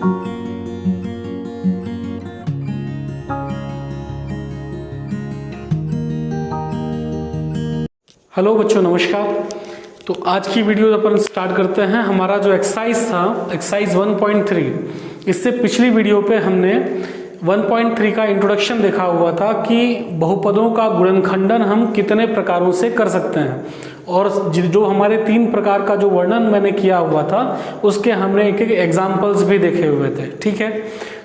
Hello बच्चों, नमस्कार। तो आज की वीडियो अपन स्टार्ट करते हैं। हमारा जो एक्सरसाइज था, एक्सरसाइज 1.3, इससे पिछली वीडियो पे हमने 1.3 का इंट्रोडक्शन देखा हुआ था कि बहुपदों का गुणनखंडन हम कितने प्रकारों से कर सकते हैं, और जो हमारे 3 प्रकार का जो वर्णन मैंने किया हुआ था उसके हमने एक एक एग्जाम्पल्स भी देखे हुए थे। ठीक है,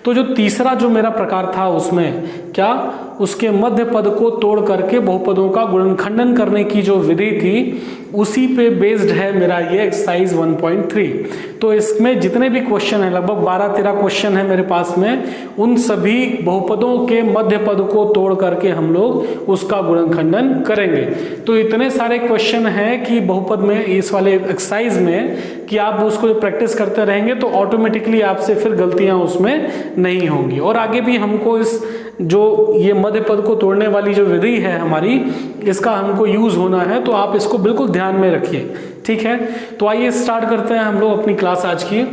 तो जो तीसरा जो मेरा प्रकार था उसमें क्या, उसके मध्य पद को तोड़ करके बहुपदों का गुणनखंडन करने की जो विधि थी उसी पे बेस्ड है मेरा ये एक्सरसाइज 1.3। तो इसमें जितने भी क्वेश्चन है, लगभग 12-13 क्वेश्चन है मेरे पास में, उन सभी बहुपदों के मध्य पद को तोड़ करके हम लोग उसका गुणनखंडन करेंगे। तो इतने सारे क्वेश्चन हैं कि बहुपद में इस वाले एक्सरसाइज में कि आप उसको प्रैक्टिस करते रहेंगे तो ऑटोमेटिकली आपसे फिर गलतियां उसमें नहीं होंगी। और आगे भी हमको इस जो ये मध्य पद को तोड़ने वाली जो विधि है हमारी, इसका हमको यूज होना है, तो आप इसको बिल्कुल ध्यान में रखिए। ठीक है, तो आइए स्टार्ट करते हैं हम लोग अपनी क्लास आज की।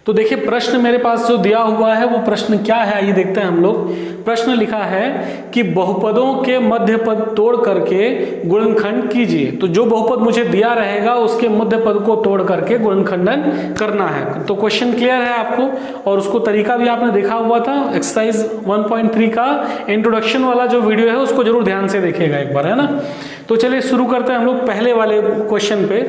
तो देखिए, प्रश्न मेरे पास जो दिया हुआ है वो प्रश्न क्या है, आइए देखते हैं हम लोग। प्रश्न लिखा है कि बहुपदों के मध्य पद तोड़ करके गुणनखंड कीजिए। तो जो बहुपद मुझे दिया रहेगा उसके मध्य पद को तोड़ करके गुणनखंडन करना है। तो क्वेश्चन क्लियर है आपको, और उसको तरीका भी आपने देखा हुआ था। एक्सरसाइज 1.3 का इंट्रोडक्शन वाला जो वीडियो है उसको जरूर ध्यान से देखिएगा एक बार, है ना। तो चलिए शुरू करते हैं हम लोग पहले वाले क्वेश्चन पे।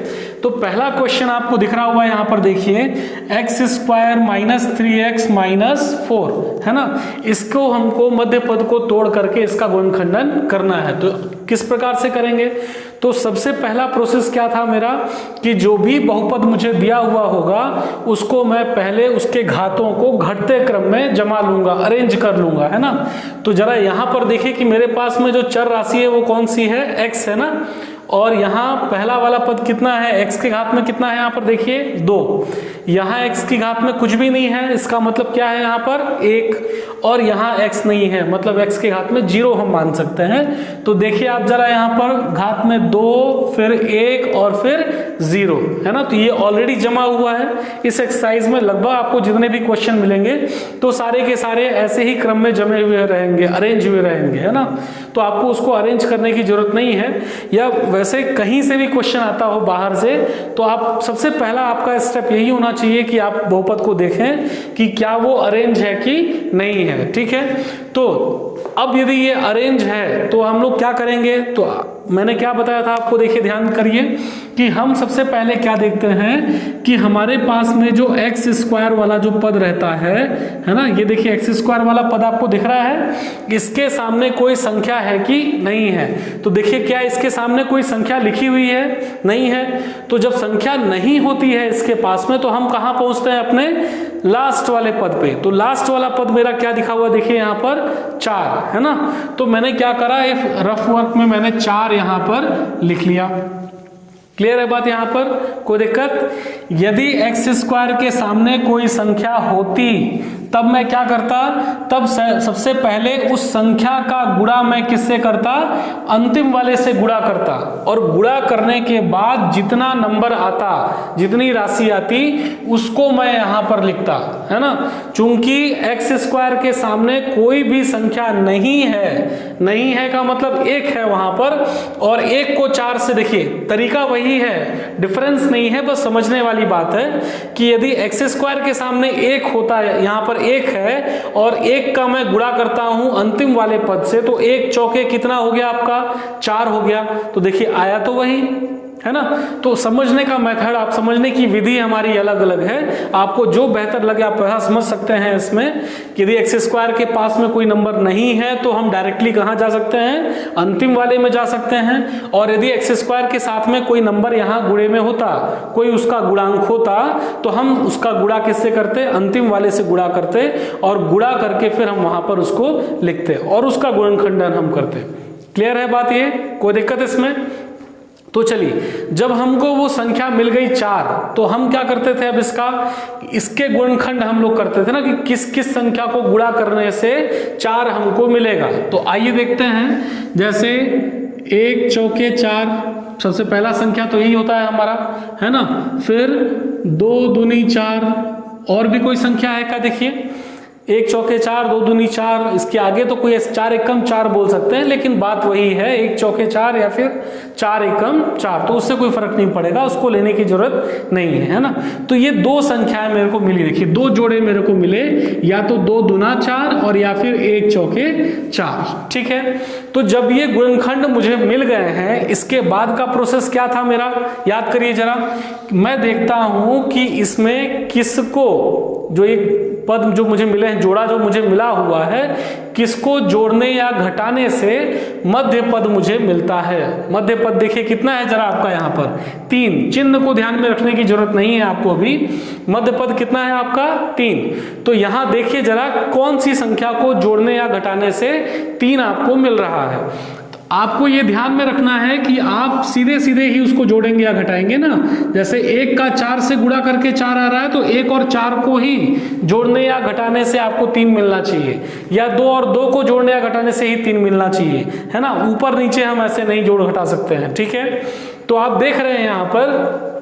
तो पहला क्वेश्चन आपको दिख रहा हुआ है यहाँ पर, देखिए x² - 3x - 4, है ना। इसको हमको मध्य पद को तोड़ करके इसका गुणनखंडन करना है। तो किस प्रकार से करेंगे? तो सबसे पहला प्रोसेस क्या था मेरा कि जो भी बहुपद मुझे दिया हुआ होगा उसको मैं पहले उसके घातों को घटते क्रम में जमा लूंगा, अरेंज कर लूंगा, है ना। तो जरा यहां पर देखिए कि मेरे पास में जो चर राशि है वो कौन सी है, x है ना। और यहाँ पहला वाला पद कितना है, x के घात में कितना है, यहाँ पर देखिए 2। यहाँ x की घात में कुछ भी नहीं है, इसका मतलब क्या है, यहाँ पर 1, और यहाँ x नहीं है, मतलब x के घात में 0 हम मान सकते हैं। तो देखिए आप जरा यहाँ पर घात में 2, फिर 1 और फिर 0, है ना। तो ये ऑलरेडी जमा हुआ है। इस एक्सरसाइज में लगभग आपको जितने भी क्वेश्चन मिलेंगे तो सारे के सारे ऐसे ही क्रम में जमे हुए रहेंगे, अरेंज हुए रहेंगे, है ना। तो आपको उसको अरेंज करने की जरूरत नहीं है। या वैसे कहीं से भी क्वेश्चन आता हो बाहर से, तो आप सबसे पहला आपका स्टेप यही होना चाहिए कि आप बहुपद को देखें कि क्या वो अरेंज है कि नहीं है। ठीक है, तो अब यदि ये अरेंज है तो हम लोग क्या करेंगे, तो मैंने क्या बताया था आपको, देखिए ध्यान करिए कि हम सबसे पहले क्या देखते हैं कि हमारे पास में जो x² वाला जो पद रहता है ना, ये देखिए x² वाला पद आपको दिख रहा है, इसके सामने कोई संख्या है कि नहीं है। तो देखिए क्या इसके सामने कोई संख्या लिखी हुई है, नहीं है। तो जब संख्या नहीं होती है इसके पास में तो हम कहाँ पहुंचते हैं, अपने लास्ट वाले पद पे। तो लास्ट वाला पद मेरा क्या दिखा हुआ, देखिए यहाँ पर 4, है ना। तो मैंने क्या करा, रफ वर्क में मैंने 4 यहाँ पर लिख लिया। क्लियर है बात, यहाँ पर कोई दिक्कत? यदि x² के सामने कोई संख्या होती तब मैं क्या करता, तब सबसे पहले उस संख्या का गुणा मैं किससे करता, अंतिम वाले से गुणा करता, और गुणा करने के बाद जितना नंबर आता, जितनी राशि आती उसको मैं यहां पर लिखता, है ना। चूंकि x² के सामने कोई भी संख्या नहीं है, नहीं है का मतलब 1 है वहां पर, और 1 को 4 से, देखिए तरीका वही है, डिफरेंस नहीं है, बस समझने वाली बात है कि यदि x² के सामने 1 होता है, यहां पर 1 है, और 1 का मैं गुणा करता हूं अंतिम वाले पद से, तो 1 चौके कितना हो गया आपका, 4 हो गया। तो देखिए आया तो वही, है ना। तो समझने का मेथड, आप समझने की विधि हमारी अलग अलग है। आपको जो बेहतर लगे आप वैसा समझ सकते हैं इसमें कि यदि x² के पास में कोई नंबर नहीं है तो हम डायरेक्टली कहां जा सकते हैं, अंतिम वाले में जा सकते हैं। और यदि x² के साथ में कोई नंबर यहां गुणे में होता, कोई उसका गुणांक होता, तो हम उसका गुणा किससे करते, अंतिम वाले से गुणा करते, और गुणा करके फिर हम वहां पर उसको लिखते और उसका गुणनखंडन हम करते। क्लियर है बात, ये कोई दिक्कत इसमें? तो चलिए, जब हमको वो संख्या मिल गई 4, तो हम क्या करते थे, अब इसके गुणनखंड हम लोग करते थे ना, कि किस किस संख्या को गुणा करने से 4 हमको मिलेगा। तो आइए देखते हैं, जैसे 1 चौके 4, सबसे पहला संख्या तो यही होता है हमारा, है ना। फिर 2 दूनी 4, और भी कोई संख्या है क्या? देखिए, 1 चौके 4, 2 दूनी 4, इसके आगे तो कोई 4 एकम 4 बोल सकते हैं, लेकिन बात वही है 1 चौके 4 या फिर 4 एकम 4, तो उससे कोई फर्क नहीं पड़ेगा, उसको लेने की जरूरत नहीं है ना। तो ये 2 संख्याएं मेरे को मिली, देखिए 2 जोड़े मेरे को मिले, या तो 2 दूना 4 और या फिर 1 चौके 4, ठीक है। तो जब ये गुणनखंड मुझे मिल गए हैं, इसके बाद का प्रोसेस क्या था मेरा, याद करिए जरा। मैं देखता हूं कि इसमें किसको, जो एक पद जो मुझे मिले हैं, जोड़ा जो मुझे मिला हुआ है, किसको जोड़ने या घटाने से मध्य पद मुझे मिलता है। मध्य पद देखिए कितना है जरा आपका यहाँ पर 3, चिन्ह को ध्यान में रखने की जरूरत नहीं है आपको अभी। मध्य पद कितना है आपका 3। तो यहाँ देखिए जरा कौन सी संख्या को जोड़ने या घटाने से 3 आपको मिल रहा है। आपको ये ध्यान में रखना है कि आप सीधे सीधे ही उसको जोड़ेंगे या घटाएंगे ना। जैसे 1 का 4 से गुणा करके 4 आ रहा है, तो 1 और 4 को ही जोड़ने या घटाने से आपको 3 मिलना चाहिए, या 2 और 2 को जोड़ने या घटाने से ही 3 मिलना चाहिए, है ना। ऊपर नीचे हम ऐसे नहीं जोड़ घटा सकते हैं, ठीक है। तो आप देख रहे हैं यहाँ पर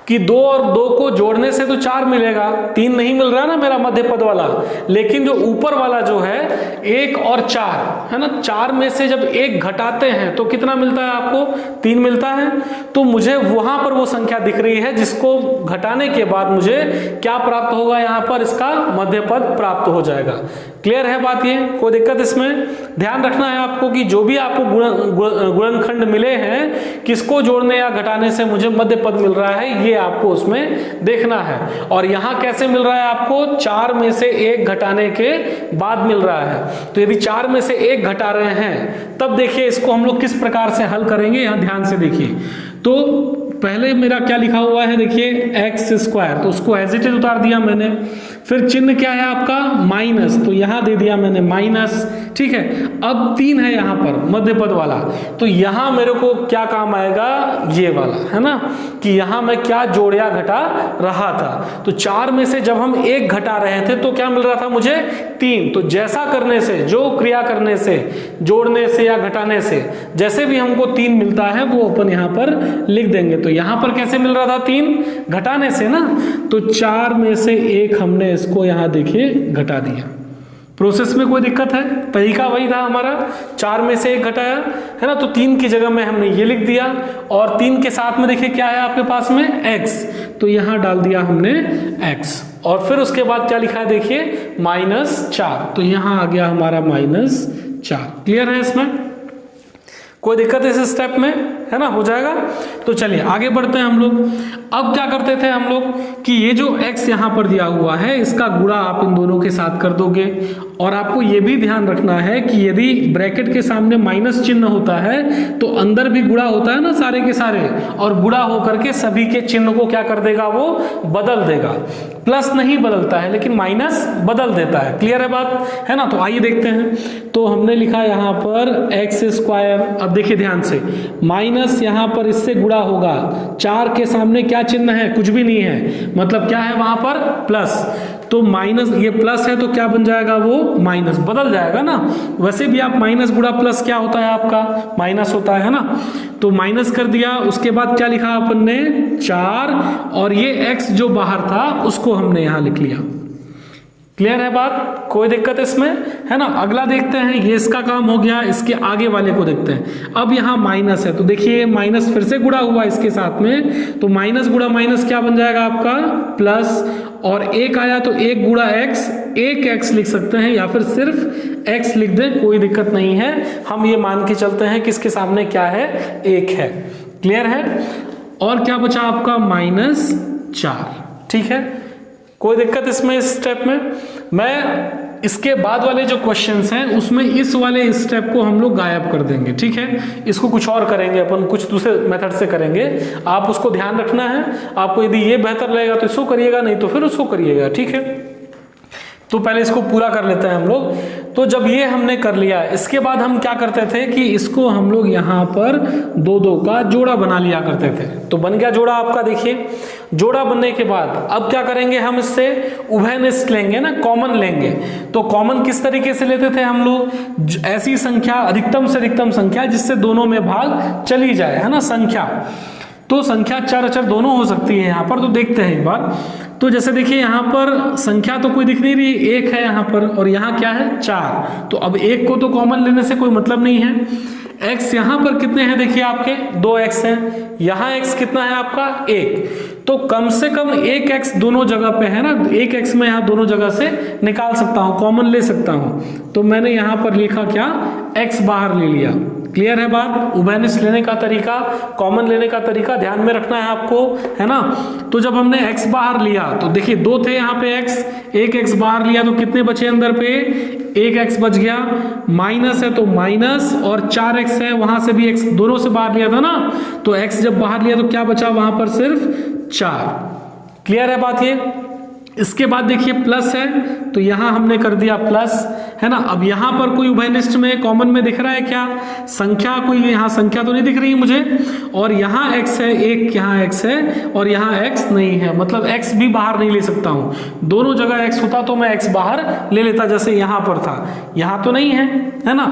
कि 2 और 2 को जोड़ने से तो 4 मिलेगा, 3 नहीं मिल रहा ना मेरा मध्य पद वाला। लेकिन जो ऊपर वाला जो है 1 और 4 है ना, 4 में से जब 1 घटाते हैं तो कितना मिलता है आपको, 3 मिलता है। तो मुझे वहां पर वो संख्या दिख रही है जिसको घटाने के बाद मुझे क्या प्राप्त होगा, यहाँ पर इसका मध्य पद प्राप्त हो जाएगा। क्लियर है बात, ये कोई दिक्कत इसमें? ध्यान रखना है आपको कि जो भी आपको गुणनखंड मिले हैं, किसको जोड़ने या घटाने से मुझे मध्य पद मिल रहा है, ये आपको उसमें देखना है। और यहां कैसे मिल रहा है आपको, 4 में से 1 घटाने के बाद मिल रहा है। तो यदि 4 में से 1 घटा रहे हैं, तब देखिए इसको हम लोग किस प्रकार से हल करेंगे, यहां ध्यान से देखिए। तो पहले मेरा क्या लिखा हुआ है, देखिए x², तो उसको एज इट इज उतार दिया मैंने। फिर चिन्ह क्या है आपका, माइनस, तो यहां दे दिया मैंने माइनस, ठीक है। अब 3 है यहां पर मध्य पद वाला, तो यहां मेरे को क्या काम आएगा, ये वाला, है ना, कि यहां मैं क्या जोड़ या घटा रहा था। तो 4 में से जब हम 1 घटा रहे थे तो क्या मिल रहा था मुझे, 3। तो जैसा करने से, जो क्रिया करने से, जोड़ने से या घटाने से जैसे भी हमको 3 मिलता है, वो अपन यहां पर लिख देंगे। तो यहां पर कैसे मिल रहा था, 3 घटाने से ना, तो 4 में से 1 हमने इसको यहां देखिए घटा दिया। प्रोसेस में कोई दिक्कत है, तरीका वही था हमारा, 4 में से 1 घटाया, है ना। तो 3 की जगह में हमने ये लिख दिया, और 3 के साथ में देखिए क्या है आपके पास में, x, तो यहां डाल दिया हमने x। और फिर उसके बाद क्या लिखा है देखिए, -4, तो यहां आ गया हमारा -4। क्लियर है इसमें, कोई दिक्कत इस स्टेप में, है ना, हो जाएगा। तो चलिए आगे बढ़ते हैं हम लोग। अब क्या करते थे हम लोग कि ये जो x यहां पर दिया हुआ है, इसका गुणा आप इन दोनों के साथ कर दोगे। और आपको ये भी ध्यान रखना है कि यदि ब्रैकेट के सामने माइनस चिन्ह होता है, तो अंदर भी गुणा होता है ना सारे के सारे, और गुणा होकर के सभी के चिन्ह को क्या कर देगा, वो बदल देगा। प्लस नहीं बदलता है, लेकिन माइनस बदल देता है। क्लियर है बात, है ना। तो आइए देखते हैं। तो हमने लिखा यहाँ पर x²। अब देखिए ध्यान से, माइनस यहाँ पर इससे गुणा होगा, 4 के सामने क्या चिन्ह है, कुछ भी नहीं है, मतलब क्या है वहां पर, प्लस। तो माइनस, ये प्लस है तो क्या बन जाएगा, वो माइनस, बदल जाएगा ना। वैसे भी आप माइनस गुणा प्लस क्या होता है आपका, माइनस होता है ना। तो माइनस कर दिया, उसके बाद क्या लिखा अपन ने, 4, और ये x जो बाहर था उसको हमने यहां लिख लिया। क्लियर है बात, कोई दिक्कत इसमें, है ना। अगला देखते हैं, ये इसका काम हो गया, इसके आगे वाले को देखते हैं। अब यहाँ माइनस है, तो देखिए माइनस फिर से गुणा हुआ इसके साथ में, तो माइनस गुणा माइनस क्या बन जाएगा आपका, प्लस। और 1 आया तो 1 गुणा x, 1x लिख सकते हैं, या फिर सिर्फ x लिख दें, कोई दिक्कत नहीं है। हम ये मान के चलते हैं कि इसके सामने क्या है, 1 है। क्लियर है। और क्या बचा आपका, -4, ठीक है। कोई दिक्कत इसमें, इस स्टेप में। मैं इसके बाद वाले जो क्वेश्चंस हैं उसमें इस वाले स्टेप को हम लोग गायब कर देंगे, ठीक है। इसको कुछ और करेंगे अपन, कुछ दूसरे मेथड से करेंगे। आप उसको ध्यान रखना है, आपको यदि ये बेहतर लगेगा तो इसको करिएगा, नहीं तो फिर उसको करिएगा, ठीक है। तो पहले इसको पूरा कर लेते हैं हम लोग। तो जब ये हमने कर लिया, इसके बाद हम क्या करते थे कि इसको हम लोग यहाँ पर 2-2 का जोड़ा बना लिया करते थे। तो बन गया जोड़ा आपका, देखिए जोड़ा बनने के बाद अब क्या करेंगे, हम इससे उभयनिष्ठ लेंगे ना, कॉमन लेंगे। तो कॉमन किस तरीके से लेते थे हम लोग, ऐसी संख्या, अधिकतम से अधिकतम संख्या जिससे दोनों में भाग चली जाए, है ना, संख्या। तो संख्या चर अचर दोनों हो सकती है यहाँ पर। तो देखते हैं एक बार, तो जैसे देखिए यहाँ पर संख्या तो कोई दिख नहीं रही, 1 है यहाँ पर और यहाँ क्या है 4। तो अब 1 को तो कॉमन लेने से कोई मतलब नहीं है। x यहाँ पर कितने हैं देखिए आपके 2x हैं, यहाँ x कितना है आपका 1। तो कम से कम 1x दोनों जगह पे है ना, 1x मैं यहाँ दोनों जगह से निकाल सकता हूँ, कॉमन ले सकता हूँ। तो मैंने यहाँ पर लिखा क्या, x बाहर ले लिया। क्लियर है बात। उभयनिष्ठ लेने का तरीका, कॉमन लेने का तरीका ध्यान में रखना है आपको, है ना। तो जब हमने x बाहर लिया तो देखिए 2 थे यहाँ पे x, 1x बाहर लिया तो कितने बचे अंदर पे, 1x बच गया। माइनस है तो माइनस, और 4x है वहां से भी x दोनों से बाहर लिया था ना, तो x जब बाहर लिया तो क्या बचा वहां पर, सिर्फ 4। क्लियर है बात ये। इसके बाद देखिए प्लस है तो यहां हमने कर दिया प्लस, है ना। अब यहां पर कोई उभयनिष्ठ में कॉमन में दिख रहा है क्या, संख्या कोई यहां संख्या तो नहीं दिख रही है मुझे, और यहां x है, एक यहां x है और यहां x नहीं है, मतलब x भी बाहर नहीं ले सकता हूं। दोनों जगह x होता तो मैं x बाहर ले लेता, जैसे यहां पर था, यहां तो नहीं है ना,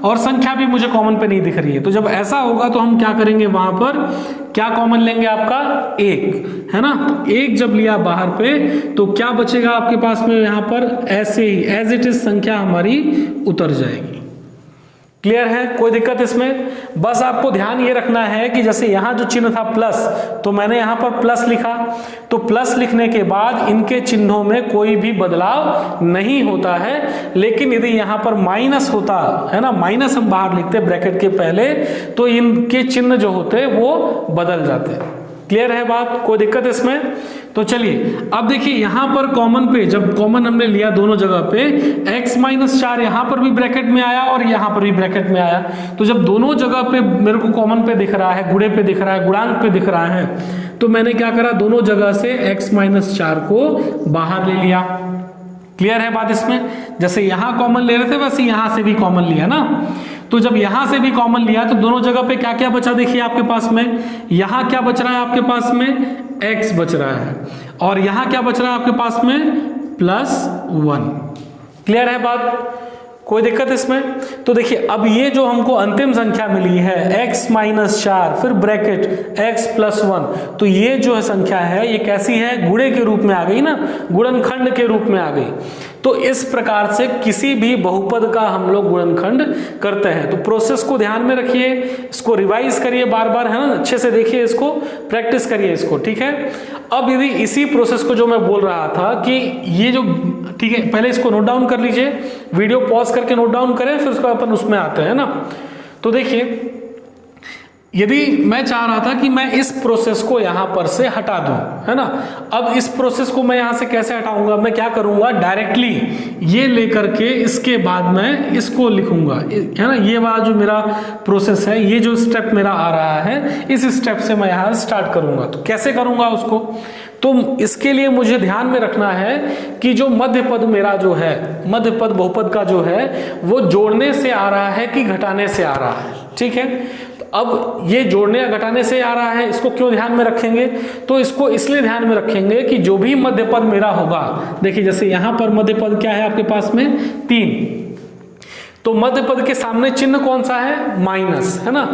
और संख्या भी मुझे कॉमन पे नहीं दिख रही है। तो जब ऐसा होगा तो हम क्या करेंगे, वहां पर क्या कॉमन लेंगे, आपका 1, है ना। तो 1 जब लिया बाहर पे तो क्या बचेगा आपके पास में, यहां पर ऐसे ही एज इट इज संख्या हमारी उतर जाएगी। क्लियर है, कोई दिक्कत इसमें। बस आपको ध्यान ये रखना है कि जैसे यहां जो चिन्ह था प्लस, तो मैंने यहां पर प्लस लिखा, तो प्लस लिखने के बाद इनके चिन्हों में कोई भी बदलाव नहीं होता है। लेकिन यदि यहां पर माइनस होता है ना, माइनस हम बाहर लिखते ब्रैकेट के पहले, तो इनके चिन्ह जो होते वो बदल जाते। क्लियर है बात, कोई दिक्कत इसमें। तो चलिए अब देखिए यहां पर कॉमन पे, जब कॉमन हमने लिया दोनों जगह पे, x-4 यहां पर भी ब्रैकेट में आया और यहां पर भी ब्रैकेट में आया। तो जब दोनों जगह पे मेरे को कॉमन पे दिख रहा है, गुणे पे दिख रहा है, गुणांक पे दिख रहा है, तो मैंने क्या करा, दोनों जगह से x-4 को बाहर ले लिया। क्लियर है बात इसमें। जैसे यहां कॉमन ले रहे थे वैसे यहां से भी कॉमन लिया ना। तो जब यहां से भी कॉमन लिया तो दोनों जगह पे क्या क्या बचा देखिए आपके पास में, यहां क्या बच रहा है आपके पास में, x बच रहा है, और यहां क्या बच रहा है आपके पास में, +1। क्लियर है बात, कोई दिक्कत इसमें। तो देखिए अब ये जो हमको अंतिम संख्या मिली है x-4 फिर ब्रैकेट x+1, तो ये जो है संख्या है ये कैसी है, गुणे के रूप में आ गई ना, गुणनखंड के रूप में आ गई। तो इस प्रकार से किसी भी बहुपद का हम लोग गुणनखंड करते हैं। तो प्रोसेस को ध्यान में रखिए, इसको रिवाइज करिए बार बार, है ना, अच्छे से देखिए इसको, प्रैक्टिस करिए इसको, ठीक है। अब यदि इसी प्रोसेस को जो मैं बोल रहा था कि ये जो, ठीक है, पहले इसको नोट डाउन कर लीजिए, वीडियो पॉज करके नोट डाउन करें, फिर उसको अपन उसमें आते हैं ना। तो देखिए यदि मैं चाह रहा था कि मैं इस प्रोसेस को यहां पर से हटा दूं, है ना। अब इस प्रोसेस को मैं यहां से कैसे हटाऊंगा, मैं क्या करूंगा, डायरेक्टली ये लेकर के इसके बाद मैं इसको लिखूंगा, है ना। ये वाला जो मेरा प्रोसेस है, ये जो स्टेप मेरा आ रहा है, इस स्टेप से मैं यहां स्टार्ट करूंगा। तो कैसे करूंगा उसको, तो इसके लिए मुझे ध्यान में रखना है कि जो मध्य पद मेरा जो है, मध्य पद बहुपद का जो है, वो जोड़ने से आ रहा है कि घटाने से आ रहा है, ठीक है। अब ये जोड़ने या घटाने से आ रहा है, इसको क्यों ध्यान में रखेंगे, तो इसको इसलिए ध्यान में रखेंगे कि जो भी मध्य पद मेरा होगा, देखिए जैसे यहां पर मध्य पद क्या है आपके पास में 3, तो मध्य पद के सामने चिन्ह कौन सा है, माइनस, है ना।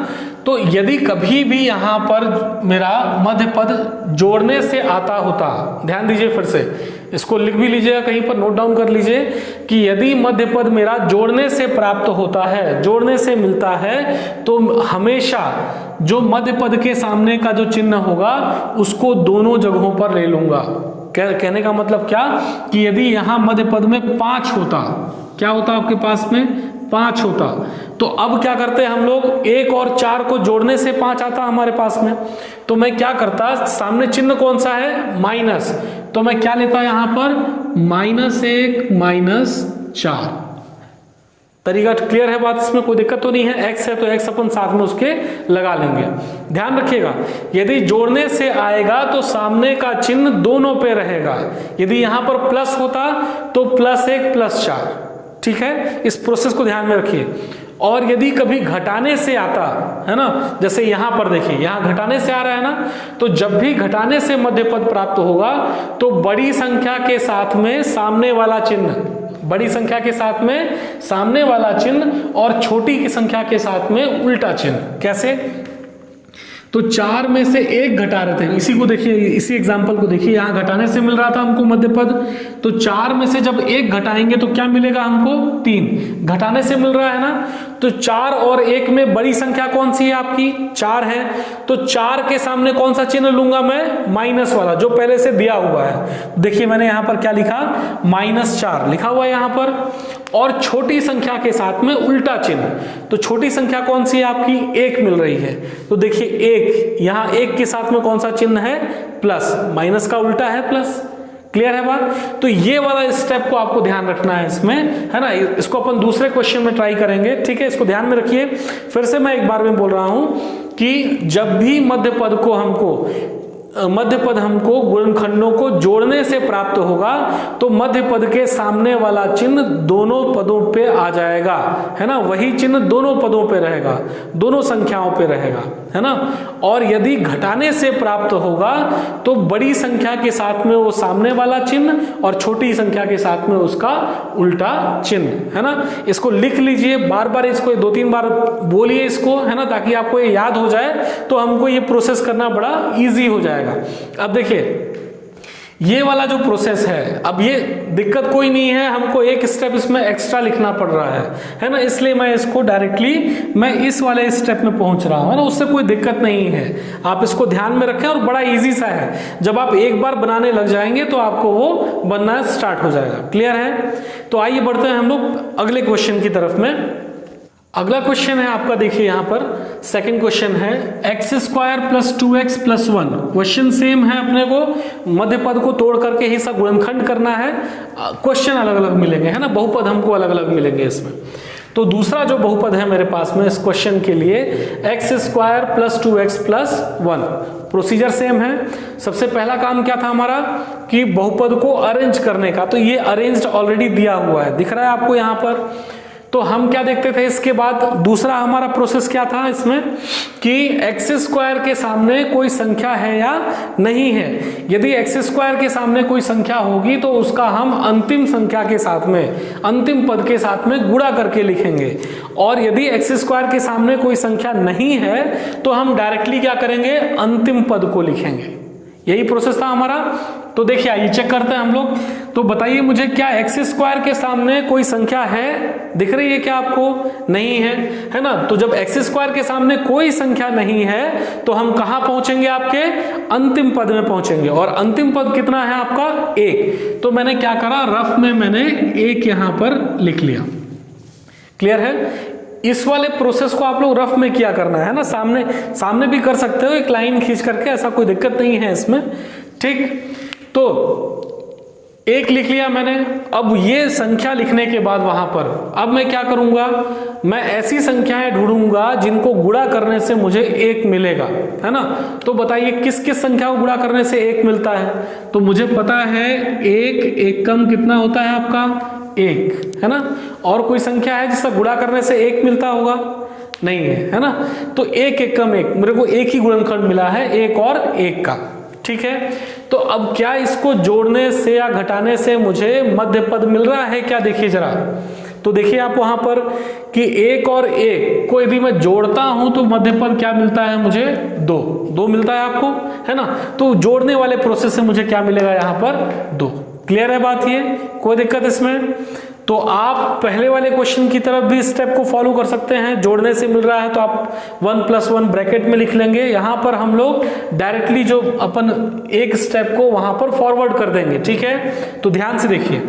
तो यदि कभी भी यहां पर मेरा मध्य पद जोड़ने से आता होता, ध्यान दीजिए फिर से, इसको लिख भी लीजिएगा कहीं पर, नोट डाउन कर लीजिए कि यदि मध्य पद मेरा जोड़ने से प्राप्त होता है, जोड़ने से मिलता है, तो हमेशा जो मध्य पद के सामने का जो चिन्ह होगा उसको दोनों जगहों पर ले लूंगा। कहने का मतलब क्या, कि यदि यहां मध्य पद में 5 होता, क्या होता आपके पास में 5 होता, तो अब क्या करते हैं हम लोग, 1 और 4 को जोड़ने से 5 आता हमारे पास में, तो मैं क्या करता, सामने चिन्ह कौन सा है, माइनस, तो मैं क्या लेता यहां पर, -1 -4। तरीका क्लियर है बात, इसमें कोई दिक्कत तो नहीं है। x है तो x अपन साथ में उसके लगा लेंगे। ध्यान रखिएगा, यदि जोड़ने से आएगा तो सामने का चिन्ह दोनों पे रहेगा। यदि यहां पर प्लस होता तो +1 +4, ठीक है, इस प्रोसेस को ध्यान में रखिए। और यदि कभी घटाने से आता है ना, जैसे यहां पर देखिए, यहां घटाने से आ रहा है ना, तो जब भी घटाने से मध्य पद प्राप्त होगा तो बड़ी संख्या के साथ में सामने वाला चिन्ह, बड़ी संख्या के साथ में सामने वाला चिन्ह और छोटी की संख्या के साथ में उल्टा चिन्ह। कैसे, तो 4 में से 1 घटा रहे थे, इसी को देखिए, इसी एग्जांपल को देखिए, यहाँ घटाने से मिल रहा था हमको मध्य पद, तो 4 में से जब 1 घटाएंगे तो क्या मिलेगा हमको 3, घटाने से मिल रहा है ना। तो 4 और 1 में बड़ी संख्या कौन सी है आपकी 4 है, तो 4 के सामने कौन सा चिन्ह लूंगा मैं, माइनस वाला जो पहले से दिया हुआ है। देखिए मैंने यहां पर क्या लिखा, -4 लिखा हुआ है यहां पर, और छोटी संख्या के साथ में उल्टा चिन्ह। तो छोटी संख्या कौन सी है आपकी 1 मिल रही है, तो देखिए 1 यहां 1 के साथ में कौन सा चिन्ह है, प्लस, माइनस का उल्टा है प्लस। क्लियर है बात। तो ये वाला स्टेप को आपको ध्यान रखना है इसमें, है ना। इसको अपन दूसरे क्वेश्चन में ट्राई करेंगे, ठीक है, इसको ध्यान में रखिए। फिर से मैं एक बार में बोल रहा हूं कि जब भी मध्य पद हमको गुणनखंडों को जोड़ने से प्राप्त होगा तो मध्य पद के सामने वाला चिन्ह दोनों पदों पे आ जाएगा, है ना। वही चिन्ह दोनों पदों पे रहेगा, दोनों संख्याओं पे रहेगा, है ना। और यदि घटाने से प्राप्त होगा तो बड़ी संख्या के साथ में वो सामने वाला चिन्ह और छोटी संख्या के साथ में उसका उल्टा चिन्ह, है ना। इसको लिख लीजिए, बार बार इसको 2-3 बार बोलिए इसको, है ना, ताकि आपको ये याद हो जाए, तो हमको ये प्रोसेस करना बड़ा इजी हो जाएगा। अब देखिए ये वाला जो प्रोसेस है, अब ये दिक्कत कोई नहीं है, हमको एक स्टेप इसमें एक्स्ट्रा लिखना पड़ रहा है ना, इसलिए मैं इसको डायरेक्टली मैं इस वाले स्टेप में पहुंच रहा हूं, है ना। उससे कोई दिक्कत नहीं है, आप इसको ध्यान में रखें, और बड़ा इजी सा है। जब आप एक बार बनाने लग जाएंगे तो आपको वो बनना स्टार्ट हो जाएगा। क्लियर है। तो आइए बढ़ते हैं हम लोग अगले क्वेश्चन की तरफ में। अगला क्वेश्चन है आपका, देखिए यहां पर सेकंड क्वेश्चन है x² + 2x + 1। क्वेश्चन सेम है, अपने को मध्य पद को तोड़ करके ही सब गुणनखंड करना है। क्वेश्चन अलग अलग मिलेंगे, है ना, बहुपद हमको अलग अलग मिलेंगे इसमें। तो दूसरा जो बहुपद है मेरे पास में इस क्वेश्चन के लिए, x² + 2x + 1। प्रोसीजर सेम है। सबसे पहला काम क्या था हमारा कि बहुपद को अरेंज करने का, तो ये अरेंज्ड ऑलरेडी दिया हुआ है, दिख रहा है आपको यहां पर। तो हम क्या देखते थे इसके बाद, दूसरा हमारा प्रोसेस क्या था इसमें कि x² के सामने कोई संख्या है या नहीं है। यदि x² के सामने कोई संख्या होगी तो उसका हम अंतिम संख्या के साथ में, अंतिम पद के साथ में गुणा करके लिखेंगे। और यदि x² के सामने कोई संख्या नहीं है तो हम डायरेक्टली क्या करेंगे, अंतिम पद को लिखेंगे। यही प्रोसेस था हमारा। तो देखिए आइए चेक करते हैं हम लोग। तो बताइए मुझे, क्या x² के सामने कोई संख्या है, दिख रही है क्या आपको, नहीं है, है ना। तो जब x² के सामने कोई संख्या नहीं है तो हम कहां पहुंचेंगे, आपके अंतिम पद में पहुंचेंगे। और अंतिम पद कितना है आपका 1। तो मैंने क्या करा, रफ में मैंने 1 यहां पर लिख लिया। क्लियर है। इस वाले प्रोसेस को आप लोग रफ में किया करना है ना, सामने भी कर सकते हो एक लाइन खींच करके, ऐसा कोई दिक्कत नहीं है इसमें, ठीक। तो 1 लिख लिया मैंने। अब ये संख्या लिखने के बाद वहां पर अब मैं क्या करूंगा, मैं ऐसी संख्याएं ढूंढूंगा जिनको गुणा करने से मुझे 1 मिलेगा, है ना। तो बताइए किस किस संख्या को गुणा करने से 1 मिलता है। तो मुझे पता है 1 एकम कितना होता है आपका 1, है ना। और कोई संख्या है जिसका गुणा करने से 1 मिलता होगा, नहीं है ना। तो 1 एकम 1, मेरे को एक ही गुणनखंड मिला है 1 और 1 का, ठीक है। तो अब क्या इसको जोड़ने से या घटाने से मुझे मध्य पद मिल रहा है क्या, देखिए जरा। तो देखिए आप वहां पर कि 1 और 1 को यदि मैं जोड़ता हूं तो मध्य पद क्या मिलता है मुझे, 2 मिलता है आपको, है ना। तो जोड़ने वाले प्रोसेस से मुझे क्या मिलेगा यहां पर 2। क्लियर है बात, ये कोई दिक्कत इसमें। तो आप पहले वाले क्वेश्चन की तरफ भी स्टेप को फॉलो कर सकते हैं, जोड़ने से मिल रहा है तो आप 1 + 1 ब्रैकेट में लिख लेंगे। यहां पर हम लोग डायरेक्टली जो अपन एक स्टेप को वहां पर फॉरवर्ड कर देंगे, ठीक है। तो ध्यान से देखिए,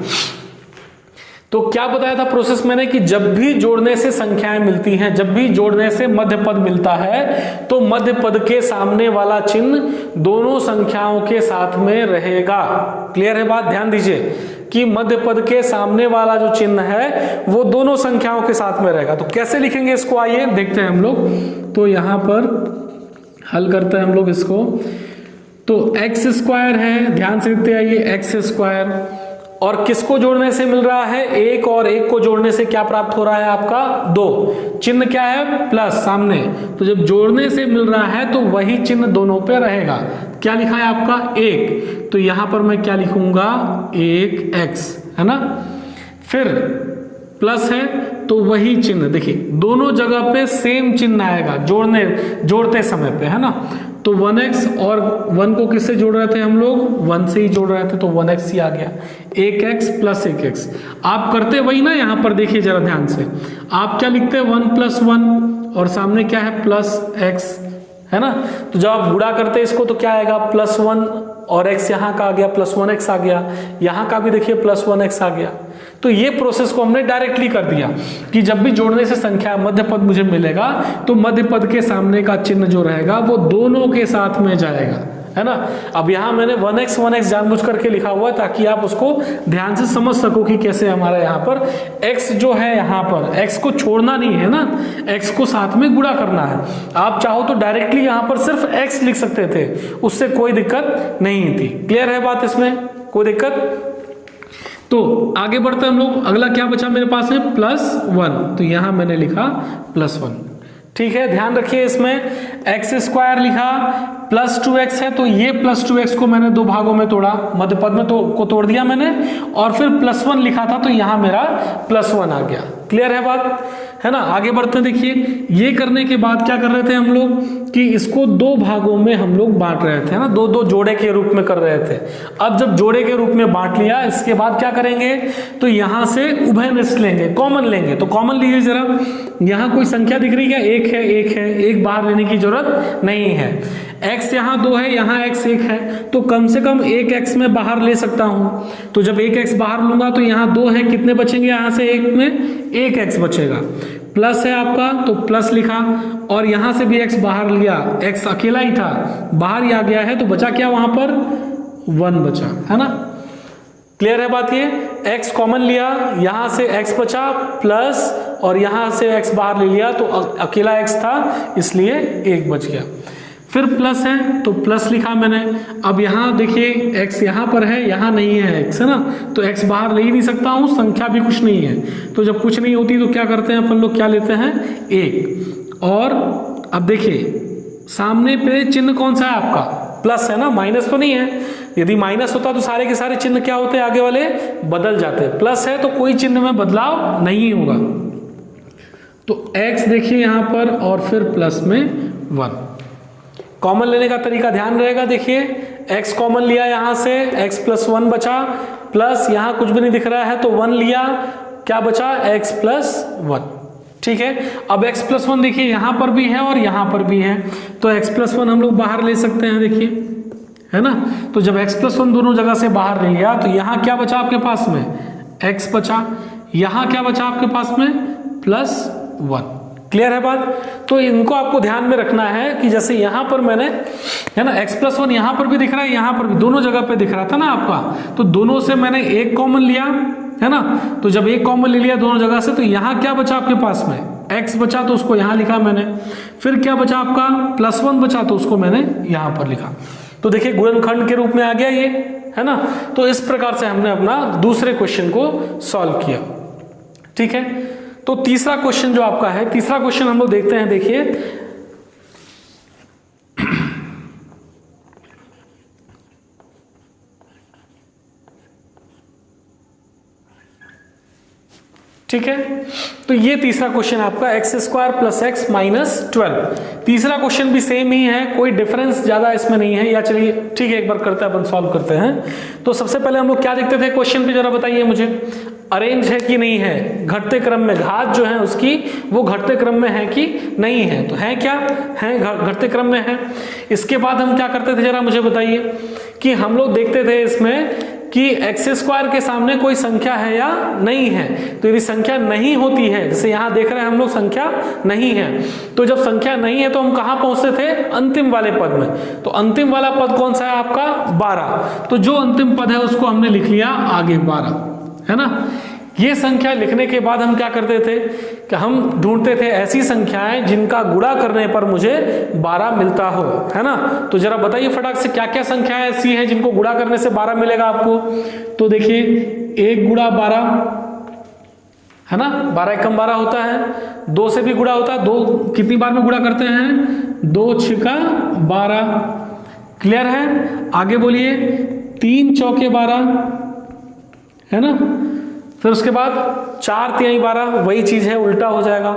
तो क्या बताया था प्रोसेस मैंने कि जब भी जोड़ने से संख्याएं मिलती हैं, जब भी जोड़ने से मध्य पद मिलता है तो मध्य पद के सामने वाला चिन्ह दोनों संख्याओं के साथ में रहेगा। क्लियर है बात, ध्यान दीजिए कि मध्य पद के सामने वाला जो चिन्ह है वो दोनों संख्याओं के साथ में रहेगा। तो कैसे लिखेंगे इसको, आइए देखते हैं हम लोग। तो यहां पर हल करते हैं हम लोग इसको। तो x² है, ध्यान से देखते आइए, x², और किसको जोड़ने से मिल रहा है, 1 और 1 को जोड़ने से क्या प्राप्त हो रहा है आपका 2। चिन्ह क्या है, प्लस सामने। तो जब जोड़ने से मिल रहा है तो वही चिन्ह दोनों पे रहेगा। क्या लिखा है आपका 1, तो यहां पर मैं क्या लिखूंगा 1x, है ना। फिर प्लस है तो वही चिन्ह, देखिए दोनों जगह पे सेम चिन्ह आएगा जोड़ते समय पे, है ना। तो 1x और 1 को किससे जोड़ रहे थे हम लोग, 1 से ही जोड़ रहे थे, तो 1x ही आ गया। 1x प्लस 1x आप करते वही ना, यहां पर देखिए जरा ध्यान से, आप क्या लिखते हैं 1 प्लस 1 और सामने क्या है प्लस x, है ना। तो जब आप गुणा करते हैं इसको तो क्या आएगा प्लस 1 और x यहाँ का आ गया प्लस 1x आ गया, यहाँ का भी देखिए प्लस 1x आ गया। तो ये प्रोसेस को हमने डायरेक्टली कर दिया कि जब भी जोड़ने से संख्या मध्य पद मुझे मिलेगा तो मध्य पद के सामने का चिन्ह जो रहेगा वो दोनों के साथ में जाएगा, है ना। अब यहाँ मैंने 1x जानबूझ करके लिखा हुआ है ताकि आप उसको ध्यान से समझ सको कि कैसे हमारा यहाँ पर x जो है, यहाँ पर x को छोड़ना नहीं है ना, x को साथ में गुणा करना है। आप चाहो तो डायरेक्टली यहाँ पर सिर्फ x लिख सकते थे, उससे कोई दिक्कत नहीं थी। क्लियर है बात, इसमें कोई दिक्कत। तो आगे बढ़ते हम लोग, अगला क्या बचा मेरे पास है +1, तो यहां मैंने लिखा +1, ठीक है। ध्यान रखिए इसमें x² लिखा प्लस 2x है, तो ये प्लस 2x को मैंने दो भागों में तोड़ा, मध्य पद में को तोड़ दिया मैंने, और फिर +1 लिखा था तो यहां मेरा +1 आ गया। क्लियर है बात, है ना। आगे बढ़ते हैं, देखिए ये करने के बाद क्या कर रहे थे हम लोग कि इसको दो भागों में हम लोग बांट रहे थे, ना, दो जोड़े के रूप में कर रहे थे। अब जब जोड़े के रूप में बांट लिया, इसके बाद क्या करेंगे तो यहां से उभयनिष्ठ लेंगे, कॉमन लेंगे। तो कॉमन लीजिए जरा, यहां कोई संख्या दिख रही है, एक है, एक बाहर लेने की जरूरत नहीं है। x यहाँ 2 है, यहाँ x 1 है, तो कम से कम एक x में बाहर ले सकता हूं। तो जब एक x बाहर लूंगा तो यहाँ 2 है, कितने बचेंगे, यहाँ से एक में एक x बचेगा। प्लस है आपका तो प्लस लिखा, और यहां से भी x बाहर लिया, x अकेला ही था, बाहर ही आ गया है, तो बचा क्या वहां पर 1 बचा, है ना। क्लियर है बात, ये x कॉमन लिया, यहां से x बचा प्लस, और यहां से x बाहर ले लिया तो अकेला x था इसलिए 1 बच गया। फिर प्लस है तो प्लस लिखा मैंने। अब यहां देखिए x यहां पर है, यहां नहीं है x, है ना, तो x बाहर ले ही नहीं सकता हूं, संख्या भी कुछ नहीं है। तो जब कुछ नहीं होती तो क्या करते हैं अपन लोग, क्या लेते हैं 1। और अब देखिए सामने पे चिन्ह कौन सा है आपका, प्लस है ना, माइनस तो नहीं है। यदि माइनस होता तो सारे के सारे चिन्ह क्या होते, आगे वाले बदल जाते। प्लस है तो कोई चिन्ह में बदलाव नहीं होगा। तो x देखिए यहां पर, और फिर प्लस में 1। कॉमन लेने का तरीका ध्यान रहेगा, देखिए x कॉमन लिया यहां से, x + 1 बचा, प्लस यहां कुछ भी नहीं दिख रहा है तो 1 लिया, क्या बचा x + 1, ठीक है। अब x + 1 देखिए यहां पर भी है और यहां पर भी है, तो x + 1 हम लोग बाहर ले सकते हैं, देखिए, है ना। तो जब x + 1 दोनों जगह से बाहर ले लिया तो यहां क्या बचा आपके पास में, x बचा, यहां क्या बचा आपके पास में +1। क्लियर है बात। तो इनको आपको ध्यान में रखना है कि जैसे यहां पर मैंने, है ना, x + 1 यहां पर भी दिख रहा है, यहां पर भी, दोनों जगह पे दिख रहा था ना आपका, तो दोनों से मैंने एक कॉमन लिया, है ना। तो जब एक कॉमन ले लिया दोनों जगह से, तो यहां क्या बचा आपके पास में, x बचा, तो उसको यहां लिखा मैंने। फिर क्या बचा आपका +1 बचा, तो उसको मैंने यहां पर लिखा। तो देखिए गुणनखंड के रूप में आ गया ये, है ना। तो इस प्रकार से हमने अपना दूसरे क्वेश्चन को सॉल्व किया, ठीक है। तो तीसरा क्वेश्चन जो आपका है, तीसरा क्वेश्चन हम लोग देखते हैं, देखिए ठीक है। तो ये तीसरा क्वेश्चन आपका x² + x - 12। तीसरा क्वेश्चन भी सेम ही है, कोई डिफरेंस ज्यादा इसमें नहीं है। या चलिए ठीक है, एक बार करते हैं, अपन सॉल्व करते हैं। तो सबसे पहले हम लोग क्या देखते थे क्वेश्चन पे, जरा बताइए मुझे, अरेंज है कि नहीं है, घटते क्रम में, घात जो है उसकी वो घटते क्रम में है कि नहीं है, तो है क्या है, घटते क्रम में है। इसके बाद हम क्या करते थे, जरा मुझे बताइए कि हम लोग देखते थे इसमें कि x² के सामने कोई संख्या है या नहीं है। तो यदि संख्या नहीं होती है, जैसे यहां देख रहे हैं हम लोग संख्या नहीं है, तो जब संख्या नहीं है तो हम कहां पहुंचते थे, अंतिम वाले पद में। तो अंतिम वाला पद कौन सा है आपका 12, तो जो अंतिम पद है उसको हमने लिख लिया आगे 12, है ना। ये संख्या लिखने के बाद हम क्या करते थे कि हम ढूंढते थे ऐसी संख्याएं जिनका गुणा करने पर मुझे 12 मिलता हो, है ना। तो जरा बताइए फटाक से क्या क्या संख्याएं ऐसी हैं जिनको गुणा करने से 12 मिलेगा आपको। तो देखिए 1 × 12, है ना, 12 एकम 12 होता है, 2 से भी गुणा होता है, 2 कितनी बार में गुणा करते हैं, 2 × 6 = 12। क्लियर है, आगे बोलिए 3 × 4 = 12, है ना, फिर उसके बाद 4 तिहाई 12, वही चीज़ है, उल्टा हो जाएगा।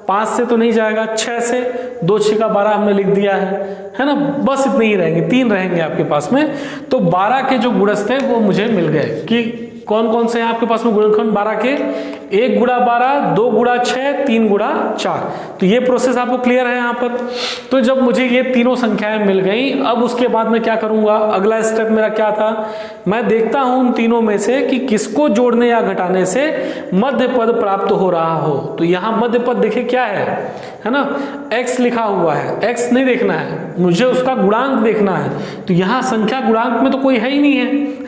5 से तो नहीं जाएगा, 6 से, 2 6 का 12 हमने लिख दिया है ना। बस इतने ही रहेंगे, 3 रहेंगे आपके पास में। तो 12 के जो गुणज थे वो मुझे मिल गए कि कौन कौन से हैं आपके पास में गुणनखंड 12 के। 1 गुणा 12, 2 गुणा 6, 3 गुणा 4। तो ये प्रोसेस आपको क्लियर है यहाँ पर। तो जब मुझे ये तीनों संख्याएं मिल गई, अब उसके बाद मैं क्या करूंगा, अगला स्टेप मेरा क्या था, मैं देखता हूं उन तीनों में से कि किसको जोड़ने या घटाने से मध्य पद प्राप्त हो रहा हो। तो यहाँ मध्य पद देखिए क्या है ना, x लिखा हुआ है, x नहीं देखना है मुझे, उसका गुणांक देखना है। तो यहाँ संख्या गुणांक में तो कोई है ही नहीं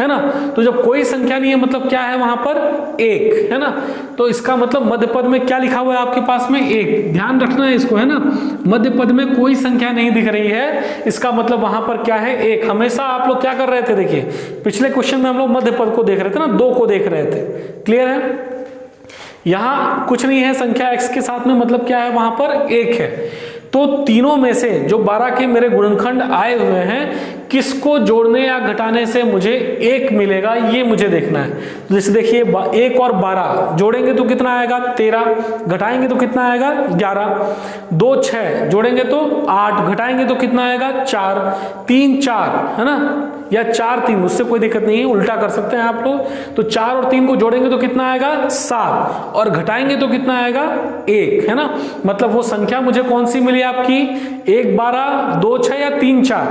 है ना। तो जब कोई संख्या नहीं है मतलब क्या है वहां पर, 1 है ना। तो इसका मतलब मध्य पद में क्या लिखा हुआ है आपके पास में, 1। ध्यान रखना है इसको, है ना। मध्य पद में कोई संख्या नहीं दिख रही है, इसका मतलब वहां पर क्या है, 1। हमेशा आप लोग क्या कर रहे थे, देखिए पिछले क्वेश्चन में हम लोग मध्य पद को देख रहे थे ना, 2 को देख रहे थे। क्लियर है। यहां कुछ नहीं है, संख्या x के साथ में मतलब क्या है, वहां पर 1 है। तो तीनों में से जो 12 के मेरे गुणनखंड आए हुए हैं, किसको जोड़ने या घटाने से मुझे 1 मिलेगा, ये मुझे देखना है। तो जैसे देखिए 1 और 12 जोड़ेंगे तो कितना आएगा, 13। घटाएंगे तो कितना आएगा, 11। 2 6 जोड़ेंगे तो 8, घटाएंगे तो कितना आएगा, 4। 3 4 है ना, या 4 3, उससे कोई दिक्कत नहीं है, उल्टा कर सकते हैं आप लोग। तो 4 और 3 को जोड़ेंगे तो कितना आएगा, 7, और घटाएंगे तो कितना आएगा, 1 है ना। मतलब वो संख्या मुझे कौन सी मिली आपकी, 1 12, 2 6 या 3 4,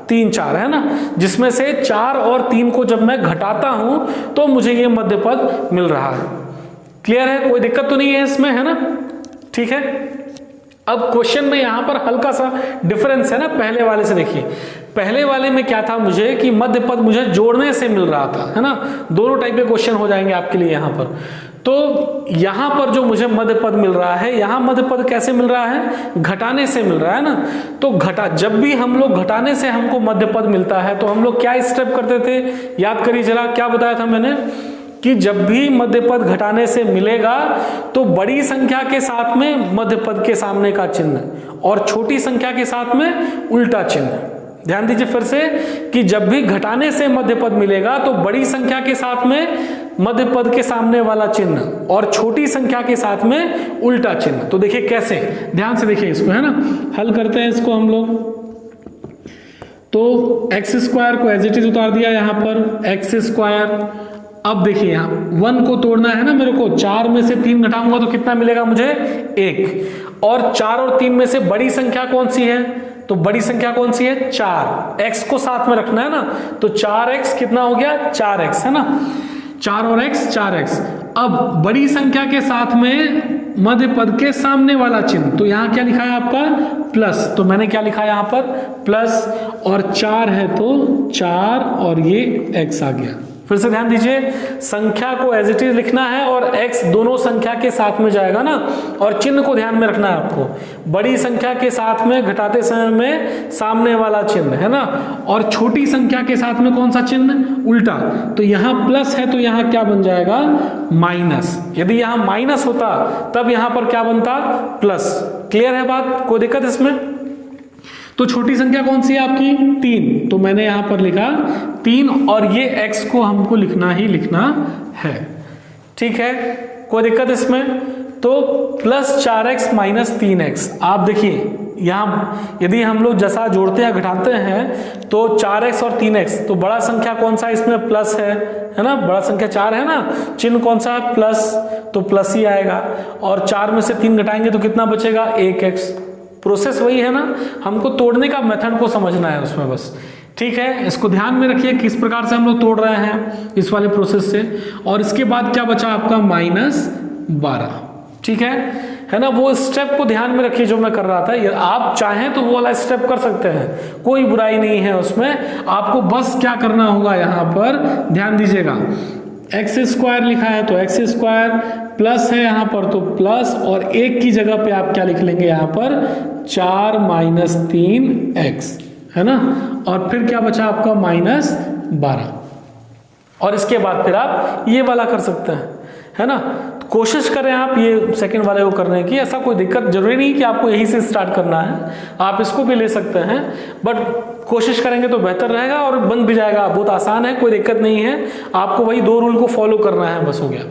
3 4 है ना, जिसमें से 4 और 3 को जब मैं घटाता हूं तो मुझे ये मध्य पद मिल रहा है। क्लियर है, कोई दिक्कत तो नहीं है इसमें, है ना। ठीक है। अब क्वेश्चन में यहां पर हल्का सा डिफरेंस है ना पहले वाले से। देखिए पहले वाले में क्या था मुझे कि मध्य पद मुझे जोड़ने से मिल रहा था, है ना। दोनों टाइप के क्वेश्चन हो जाएंगे आपके लिए यहां पर। तो यहां पर जो मुझे मध्य पद मिल रहा है, यहां मध्य पद कैसे मिल रहा है, घटाने से मिल रहा है ना। तो जब भी हम लोग घटाने से हमको मध्य पद मिलता है तो हम लोग क्या स्टेप करते थे, याद करिए जरा, क्या बताया था मैंने कि जब भी मध्य पद घटाने से मिलेगा तो बड़ी संख्या के साथ में मध्य पद के सामने का चिन्ह और छोटी संख्या के साथ में उल्टा चिन्ह। ध्यान दीजिए फिर से कि जब भी घटाने से मध्य पद मिलेगा तो बड़ी संख्या के साथ में मध्य पद के सामने वाला चिन्ह और छोटी संख्या के साथ में उल्टा चिन्ह। तो देखिए कैसे, ध्यान से देखिए इसको, है ना। हल करते हैं इसको हम लोग। तो एक्स स्क्वायर को एज इट इज उतार दिया यहां पर, एक्स स्क्वायर। अब देखिए यहाँ 1 को तोड़ना है ना मेरे को, 4 में से 3 घटाऊंगा तो कितना मिलेगा मुझे, 1। और 4 और 3 में से बड़ी संख्या कौन सी है, तो बड़ी संख्या कौन सी है, 4। x को साथ में रखना है ना, तो 4x कितना हो गया, 4x है ना। 4 और x 4x। अब बड़ी संख्या के साथ में मध्य पद के सामने वाला चिन्ह, तो यहां क्या लिखा है आपका, प्लस। तो मैंने क्या लिखा है यहां पर, प्लस, और 4 है तो 4 और ये x आ गया। फिर से ध्यान दीजिए, संख्या को एज इट इज लिखना है और x दोनों संख्या के साथ में जाएगा ना, और चिन्ह को ध्यान में रखना है आपको। बड़ी संख्या के साथ में घटाते समय में सामने वाला चिन्ह, है ना, और छोटी संख्या के साथ में कौन सा चिन्ह, उल्टा। तो यहां प्लस है तो यहां क्या बन जाएगा, माइनस। यदि यहां माइनस होता तब यहां पर क्या बनता, प्लस। क्लियर है बात, कोई दिक्कत इसमें। तो छोटी संख्या कौन सी है आपकी, 3। तो मैंने यहां पर लिखा 3 और ये x को हमको लिखना ही लिखना है। ठीक है, कोई दिक्कत इसमें। तो प्लस 4x माइनस 3x। आप देखिए यहां यदि हम लोग जैसा जोड़ते या घटाते हैं तो 4x और 3x, तो बड़ा संख्या कौन सा इसमें, प्लस है ना। बड़ा संख्या 4 है ना, चिन्ह कौन सा है, प्लस, तो प्लस ही आएगा। और 4 में से 3 घटाएंगे तो कितना बचेगा, 1x। प्रोसेस वही है ना, हमको तोड़ने का मेथड को समझना है उसमें बस। ठीक है, इसको ध्यान में रखिए किस प्रकार से हम लोग तोड़ रहे हैं इस वाले प्रोसेस से। और इसके बाद क्या बचा आपका, -12। ठीक है ना। वो स्टेप को ध्यान में रखिए जो मैं कर रहा था। आप चाहें तो वो वाला स्टेप कर सकते हैं, कोई बुराई नहीं है उसमें। आपको बस क्या करना होगा, यहाँ पर ध्यान दीजिएगा, एक्स स्क्वायर लिखा है तो एक्स स्क्वायर, प्लस है यहाँ पर तो प्लस, और 1 की जगह पे आप क्या लिख लेंगे यहाँ पर, 4 माइनस 3x, है ना। और फिर क्या बचा आपका, -12। और इसके बाद फिर आप ये वाला कर सकते हैं, है ना। कोशिश करें आप ये सेकंड वाले को करने की, ऐसा कोई दिक्कत जरूरी नहीं कि आपको यही से स्टार्ट करना है, आप इसको भी ले सकते हैं। बट कोशिश करेंगे तो बेहतर रहेगा और बन भी जाएगा। बहुत आसान है, कोई दिक्कत नहीं है। आपको वही 2 रूल को फॉलो करना है, बस हो गया।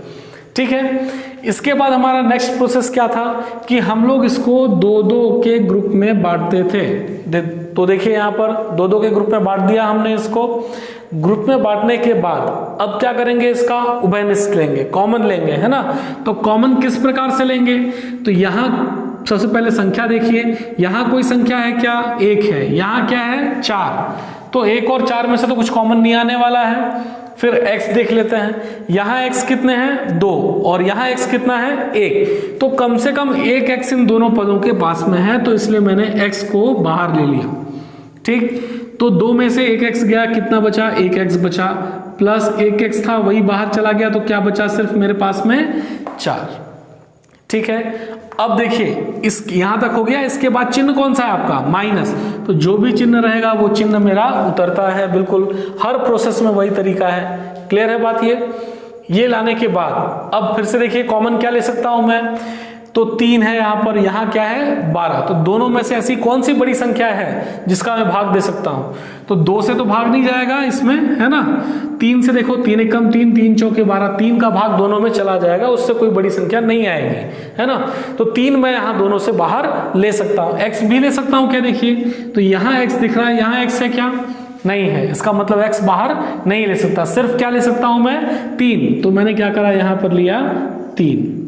ठीक है। इसके बाद हमारा नेक्स्ट प्रोसेस क्या था कि हम लोग इसको दो दो के ग्रुप में बांटते थे। तो देखिए यहाँ पर दो दो के ग्रुप में बांट दिया हमने इसको। ग्रुप में बांटने के बाद अब क्या करेंगे, इसका उभयनिष्ठ लेंगे, कॉमन लेंगे, है ना। तो कॉमन किस प्रकार से लेंगे, तो यहाँ सबसे पहले संख्या देखिए, यहाँ कोई संख्या है क्या, 1 है, यहाँ क्या है 4, तो 1 और 4 में से तो कुछ कॉमन नहीं आने वाला है। फिर x देख लेते हैं, यहाँ x कितने हैं 2 और यहाँ x कितना है 1, तो कम से कम 1 x इन दोनों पदों के पास में है, तो इसलिए मैंने x को बाहर ले लिया। ठीक, तो 2 में से 1 x गया, कितना बचा 1 x बचा, प्लस 1 x था वही बाहर चला गया, तो क्या बचा सिर्फ मेरे पास में 4। ठीक है, अब देखिए इस यहां तक हो गया। इसके बाद चिन्ह कौन सा है आपका, माइनस, तो जो भी चिन्ह रहेगा वो चिन्ह मेरा उतरता है। बिल्कुल हर प्रोसेस में वही तरीका है। क्लियर है बात ये लाने के बाद अब फिर से देखिए कॉमन क्या ले सकता हूं मैं, तो 3 है यहाँ पर, यहाँ क्या है 12, तो दोनों में से ऐसी कौन सी बड़ी संख्या है जिसका मैं भाग दे सकता हूं, तो 2 से तो भाग नहीं जाएगा इसमें, है ना। 3 से देखो, 3 एकम 3, 3 चौके 12, 3 का भाग दोनों में चला जाएगा, उससे कोई बड़ी संख्या नहीं आएगी, है ना। तो 3 मैं यहाँ दोनों से बाहर ले सकता हूँ। x भी ले सकता हूँ क्या, देखिए तो यहाँ x दिख रहा है, यहाँ x है क्या, नहीं है, इसका मतलब x बाहर नहीं ले सकता। सिर्फ क्या ले सकता हूं मैं 3, तो मैंने क्या करा यहाँ पर लिया 3।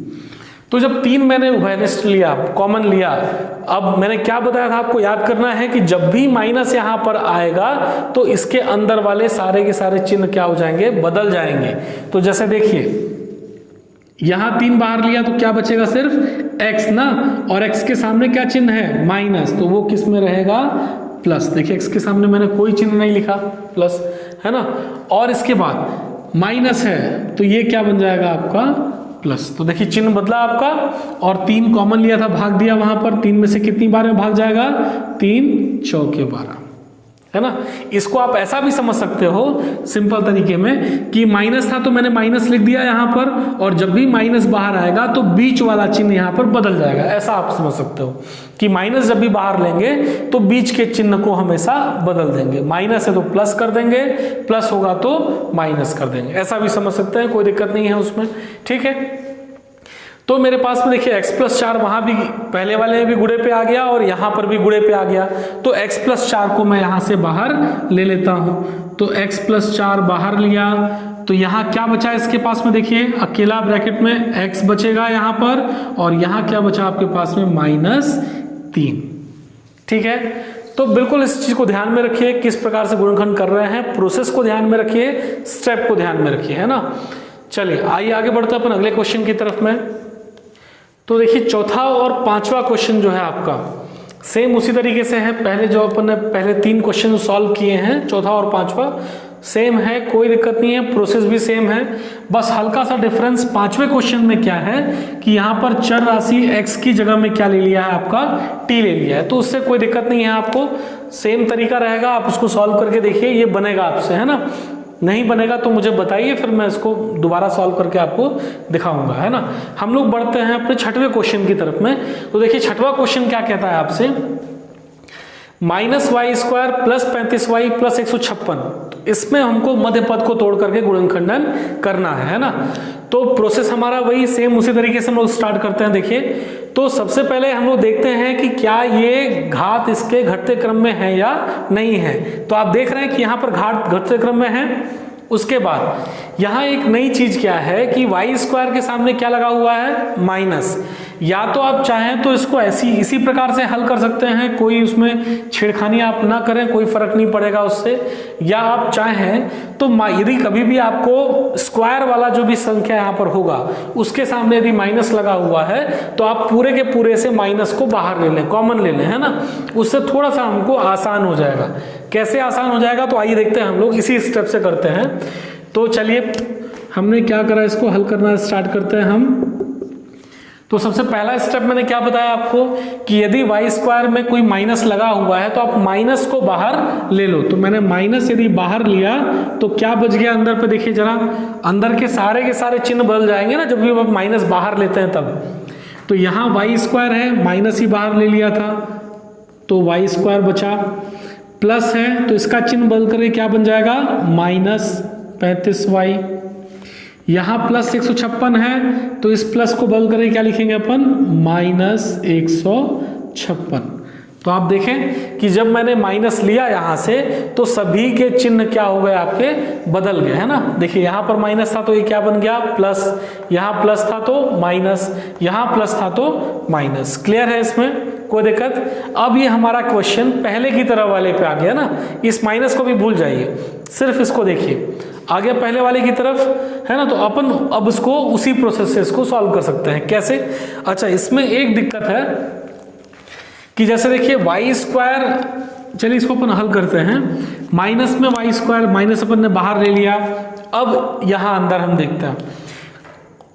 तो जब 3 मैंने उभयनिष्ठ लिया, कॉमन लिया, अब मैंने क्या बताया था आपको, याद करना है कि जब भी माइनस यहां पर आएगा तो इसके अंदर वाले सारे के सारे चिन्ह क्या हो जाएंगे, बदल जाएंगे। तो जैसे देखिए यहां 3 बाहर लिया तो क्या बचेगा, सिर्फ x ना, और x के सामने क्या चिन्ह है माइनस, तो वो किस में रहेगा प्लस। देखिए x के सामने मैंने कोई चिन्ह नहीं लिखा, प्लस, है ना। और इसके बाद माइनस है तो ये क्या बन जाएगा आपका प्लस। तो देखिए चिन्ह बदला आपका, और 3 कॉमन लिया था, भाग दिया वहां पर, 3 में से कितनी बार में भाग जाएगा, 3 चौके 12, है ना। इसको आप ऐसा भी समझ सकते हो सिंपल तरीके में कि माइनस था तो मैंने माइनस लिख दिया यहां पर, और जब भी माइनस बाहर आएगा तो बीच वाला चिन्ह यहां पर बदल जाएगा। ऐसा आप समझ सकते हो कि माइनस जब भी बाहर लेंगे तो बीच के चिन्ह को हमेशा बदल देंगे। माइनस है तो प्लस कर देंगे, प्लस होगा तो माइनस कर देंगे, ऐसा भी समझ सकते हैं, कोई दिक्कत नहीं है उसमें। ठीक है, तो मेरे पास में देखिए x + 4 वहां भी पहले वाले में भी गुणे पे आ गया और यहां पर भी गुणे पे आ गया, तो x + 4 को मैं यहां से बाहर ले लेता हूं। तो x + 4 बाहर लिया तो यहां क्या बचा इसके पास में, देखिए अकेला ब्रैकेट में x बचेगा यहां पर, और यहां क्या बचा आपके पास में -3। ठीक है, तो बिल्कुल इस चीज को ध्यान में रखिए, किस प्रकार से गुणनखंड कर रहे हैं, प्रोसेस को ध्यान में रखिए, स्टेप को ध्यान में रखिए, है ना। चलिए आइए आगे बढ़ते हैं अपन अगले क्वेश्चन की तरफ में। तो देखिए चौथा और 5वां क्वेश्चन जो है आपका सेम उसी तरीके से है, पहले जो अपन ने पहले 3 क्वेश्चन सॉल्व किए हैं, चौथा और 5वां सेम है, कोई दिक्कत नहीं है, प्रोसेस भी सेम है। बस हल्का सा डिफरेंस 5वें क्वेश्चन में क्या है कि यहाँ पर चर राशि x की जगह में क्या ले लिया है आपका t ले लिया है, तो उससे कोई दिक्कत नहीं है, आपको सेम तरीका रहेगा, आप उसको सॉल्व करके देखिए, ये बनेगा आपसे, है ना। नहीं बनेगा तो मुझे बताइए, फिर मैं इसको दोबारा सॉल्व करके आपको दिखाऊंगा, है ना। हम लोग बढ़ते हैं अपने 6वें क्वेश्चन की तरफ में। तो देखिए 6वां क्वेश्चन क्या कहता है आपसे, -y² + 35y + 156। इसमें हमको मध्य पद को तोड़ करके गुणनखंडन करना है ना। तो प्रोसेस हमारा वही सेम उसी तरीके से हम लोग स्टार्ट करते हैं। देखिए तो सबसे पहले हम लोग देखते हैं कि क्या ये घात इसके घटते क्रम में है या नहीं है। तो आप देख रहे हैं कि यहाँ पर घात घटते क्रम में है। उसके बाद यहाँ एक नई चीज क्या है कि y² के सामने क्या लगा हुआ है, माइनस। या तो आप चाहें तो इसको इसी प्रकार से हल कर सकते हैं, कोई उसमें छेड़खानी आप ना करें, कोई फर्क नहीं पड़ेगा उससे। या आप चाहें तो यदि कभी भी आपको स्क्वायर वाला जो भी संख्या यहाँ पर होगा उसके सामने यदि माइनस लगा हुआ है तो आप पूरे के पूरे से माइनस को बाहर ले लें, कॉमन ले लें, है ना। उससे थोड़ा सा हमको आसान हो जाएगा। कैसे आसान हो जाएगा, तो आइए देखते हैं, हम लोग इसी स्टेप से करते हैं। तो चलिए हमने क्या करा, इसको हल करना स्टार्ट करते हैं हम। तो सबसे पहला स्टेप मैंने क्या बताया आपको कि यदि y² में कोई माइनस लगा हुआ है तो आप माइनस को बाहर ले लो। तो मैंने माइनस यदि बाहर लिया तो क्या बच गया अंदर पे, देखिए जरा, अंदर के सारे चिन्ह बदल जाएंगे ना जब भी आप माइनस बाहर लेते हैं तब। तो यहाँ y² है, माइनस ही बाहर ले लिया था तो y² बचा, प्लस है तो इसका चिन्ह बदल करके क्या बन जाएगा, -35y। यहाँ प्लस 156 है तो इस प्लस को बदल करके क्या लिखेंगे अपन, माइनस 156। तो आप देखें कि जब मैंने माइनस लिया यहां से तो सभी के चिन्ह क्या हो गए आपके, बदल गए, है ना। देखिए यहां पर माइनस था तो ये क्या बन गया, प्लस, यहां प्लस था तो माइनस, यहां प्लस था तो माइनस। क्लियर है, इसमें कोई दिक्कत। अब ये हमारा क्वेश्चन पहले की तरह वाले पे आ गया ना, इस माइनस को भी भूल जाइए, सिर्फ इसको देखिए, आ गया पहले वाले की तरफ, है ना। तो अपन अब इसको उसी प्रोसेस से इसको सॉल्व कर सकते हैं। कैसे? अच्छा, इसमें एक दिक्कत है कि जैसे देखिए वाई स्क्वायर, चलिए इसको अपन हल करते हैं। माइनस में वाई स्क्वायर, माइनस अपन ने बाहर ले लिया, अब यहां अंदर हम देखते हैं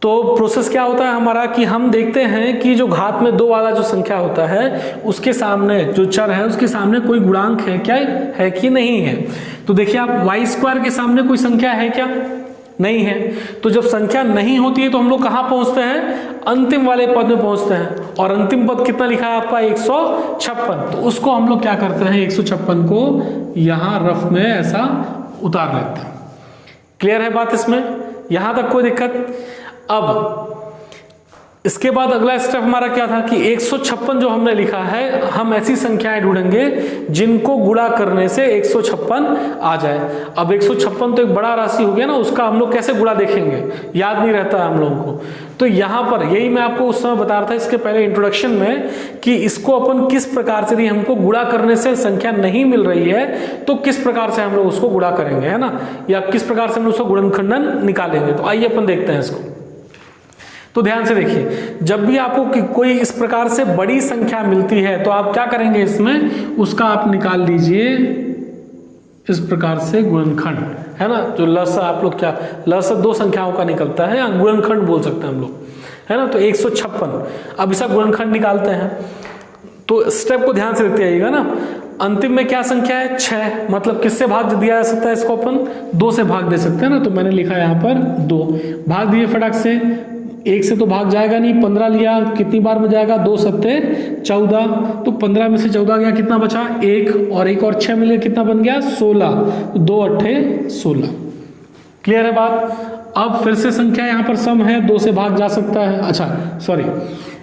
तो प्रोसेस क्या होता है हमारा कि हम देखते हैं कि जो घात में 2 वाला जो संख्या होता है उसके सामने जो चर है उसके सामने कोई गुणांक है क्या, है कि नहीं है। तो देखिए आप वाई स्क्वायर के सामने कोई संख्या है क्या, नहीं है। तो जब संख्या नहीं होती है तो हम लोग कहां पहुंचते हैं, अंतिम वाले पद में पहुंचते हैं। और अंतिम पद कितना लिखा है आपका, 156। तो उसको हम लोग क्या करते हैं, 156 को यहां रफ में ऐसा उतार लेते हैं। क्लियर है बात, इसमें यहां तक कोई दिक्कत। अब इसके बाद अगला स्टेप हमारा क्या था कि 156 जो हमने लिखा है, हम ऐसी संख्याएं ढूंढेंगे जिनको गुणा करने से 156 आ जाए। अब 156 तो एक बड़ा राशि हो गया ना, उसका हम लोग कैसे गुणा देखेंगे, याद नहीं रहता है हम लोगों को। तो यहां पर यही मैं आपको उस समय बता रहा था इसके पहले इंट्रोडक्शन में कि इसको अपन किस प्रकार से, यदि हमको गुणा करने से संख्या नहीं मिल रही है तो किस प्रकार से हम लोग उसको गुणा करेंगे, है ना, या किस प्रकार से हम उसको गुणनखंडन निकालेंगे। तो आइए अपन देखते हैं इसको। तो ध्यान से देखिए, जब भी आपको कोई इस प्रकार से बड़ी संख्या मिलती है तो आप क्या करेंगे, इसमें उसका आप निकाल लीजिए इस प्रकार से गुणनखंड, है ना। जो लस आप लोग क्या, लस 2 संख्याओं का निकलता है, या गुणनखंड बोल सकते हैं हम लोग, है ना। तो 156, अब इसका गुणनखंड निकालते हैं। तो स्टेप को ध्यान से देखते आइएगा ना। अंतिम में क्या संख्या है, 6, मतलब किससे भाग दिया जा सकता है इसको, अपन 2 से भाग दे सकते हैं ना। तो मैंने लिखा है यहाँ पर 2, भाग दिए फटाक से, 1 से तो भाग जाएगा नहीं, 15 लिया, कितनी बार में जाएगा, 2 सत्ते 14, तो 15 में से 14 गया, कितना बचा 1, और 1 और 6 मिले कितना बन गया 16, 2 अट्ठे 16। क्लियर है बात। अब फिर से संख्या यहाँ पर सम है, 2 से भाग जा सकता है। अच्छा सॉरी,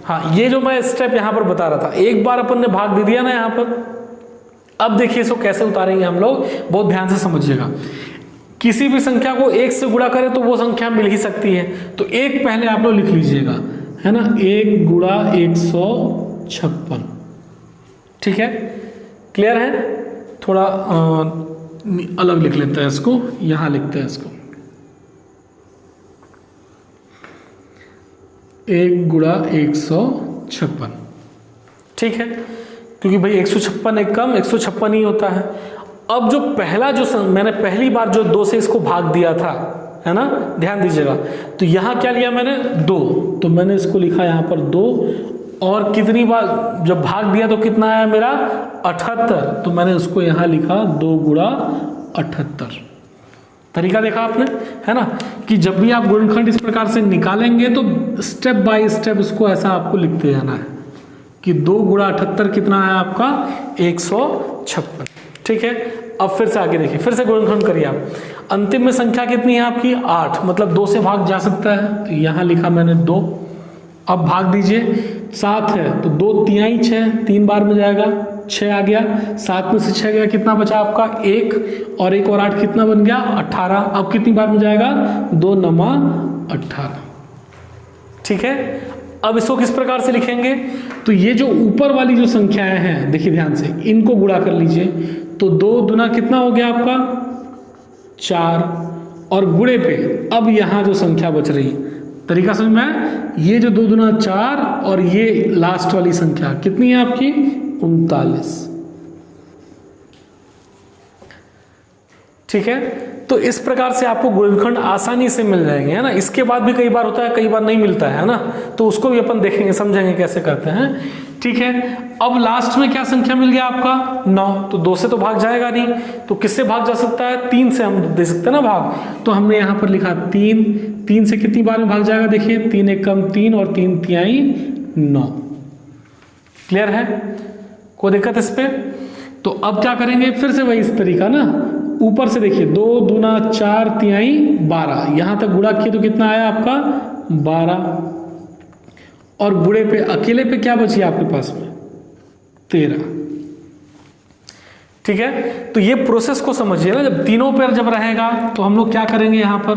हाँ, ये जो मैं स्टेप यहाँ पर बता रहा था, एक बार अपन ने भाग दे दिया ना यहाँ पर। अब देखिए इसको कैसे उतारेंगे हम लोग, बहुत ध्यान से समझिएगा। किसी भी संख्या को 1 से गुणा करें तो वो संख्या मिल ही सकती है। तो 1 पहले आप लोग लिख लीजिएगा, है ना, 1 गुणा 156, ठीक है। क्लियर है, थोड़ा अलग लिख लेते हैं इसको, यहां लिखते हैं इसको, 1 गुणा 156, ठीक है, क्योंकि भाई 156 एक कम 156 ही होता है। अब जो पहला जो मैंने पहली बार जो 2 से इसको भाग दिया था, है ना, ध्यान दीजिएगा। तो यहां क्या लिया मैंने 2, तो मैंने इसको लिखा यहां पर 2, और कितनी बार जब भाग दिया तो कितना आया मेरा 78, तो मैंने उसको यहां लिखा 2 गुणा 78। तरीका देखा आपने, है ना, कि जब भी आप गुणनखंड इस प्रकार से निकालेंगे तो स्टेप बाय स्टेप उसको ऐसा आपको लिखते जाना है कि 2 गुणा 78 कितना है आपका 156, ठीक है। अब फिर से आगे देखिए, फिर से गुणनखंड करिए आप। अंतिम में संख्या कितनी है आपकी 8, मतलब 2 से भाग जा सकता है, तो यहां लिखा मैंने 2। अब भाग दीजिए, 7 है तो 2 तिहाई 6, 3 बार में जाएगा, 6 आ गया, 7 में से 6 गया, कितना बचा आपका 1, और 1 और 8 कितना बन गया 18। अब कितनी बार में जाएगा 2 नमा 18, ठीक है। अब इसको किस प्रकार से लिखेंगे, तो ये जो ऊपर वाली जो संख्याएं हैं देखिए ध्यान से, इनको गुणा कर लीजिए। तो 2 दुना कितना हो गया आपका 4, और गुणे पे अब यहां जो संख्या बच रही, तरीका समझ में आया, ये जो 2 दुना 4 और ये लास्ट वाली संख्या कितनी है आपकी 39, ठीक है। तो इस प्रकार से आपको गुणनखंड आसानी से मिल जाएंगे, है ना। इसके बाद भी कई बार होता है, कई बार नहीं मिलता है ना, तो उसको भी अपन देखेंगे, समझेंगे कैसे करते हैं, ठीक है। अब लास्ट में क्या संख्या मिल गया आपका 9, तो 2 से तो भाग जाएगा नहीं, तो किससे भाग जा सकता है 3 से हम दे सकते हैं ना भाग। तो हमने यहां पर लिखा 3, 3 से कितनी बार में भाग जाएगा, देखिए 3 एक कम 3 और 3 तिहाई 9। क्लियर है, कोई दिक्कत इस पे। तो अब क्या करेंगे, फिर से वही इस तरीका ना, ऊपर से देखिए 2 दूना 4 तिहाई 12, यहां तक गुणा किए तो कितना आया आपका 12, और गुणे पे अकेले पे क्या बची आपके पास में 13। ठीक है, तो ये प्रोसेस को समझिए ना, जब तीनों पर जब रहेगा तो हम लोग क्या करेंगे, यहां पर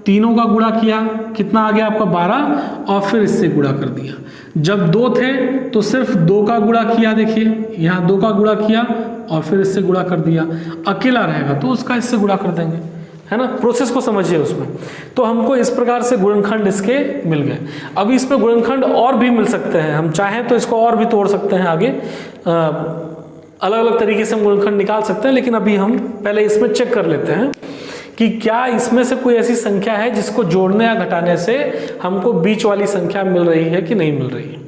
तीनों का गुणा किया, कितना आ गया आपका 12, और फिर इससे गुणा कर दिया। जब 2 थे तो सिर्फ 2 का गुणा किया, देखिए यहां 2 का गुणा किया और फिर इससे गुणा कर दिया। अकेला रहेगा तो उसका इससे गुणा कर देंगे, है ना। प्रोसेस को समझिए उसमें। तो हमको इस प्रकार से गुणनखंड इसके मिल गए। अब इसमें गुणनखंड और भी मिल सकते हैं, हम चाहें तो इसको और भी तोड़ सकते हैं आगे, अलग अलग तरीके से हम गुणनखंड निकाल सकते हैं, लेकिन अभी हम पहले इसमें चेक कर लेते हैं कि क्या इसमें से कोई ऐसी संख्या है जिसको जोड़ने या घटाने से हमको बीच वाली संख्या मिल रही है कि नहीं मिल रही है।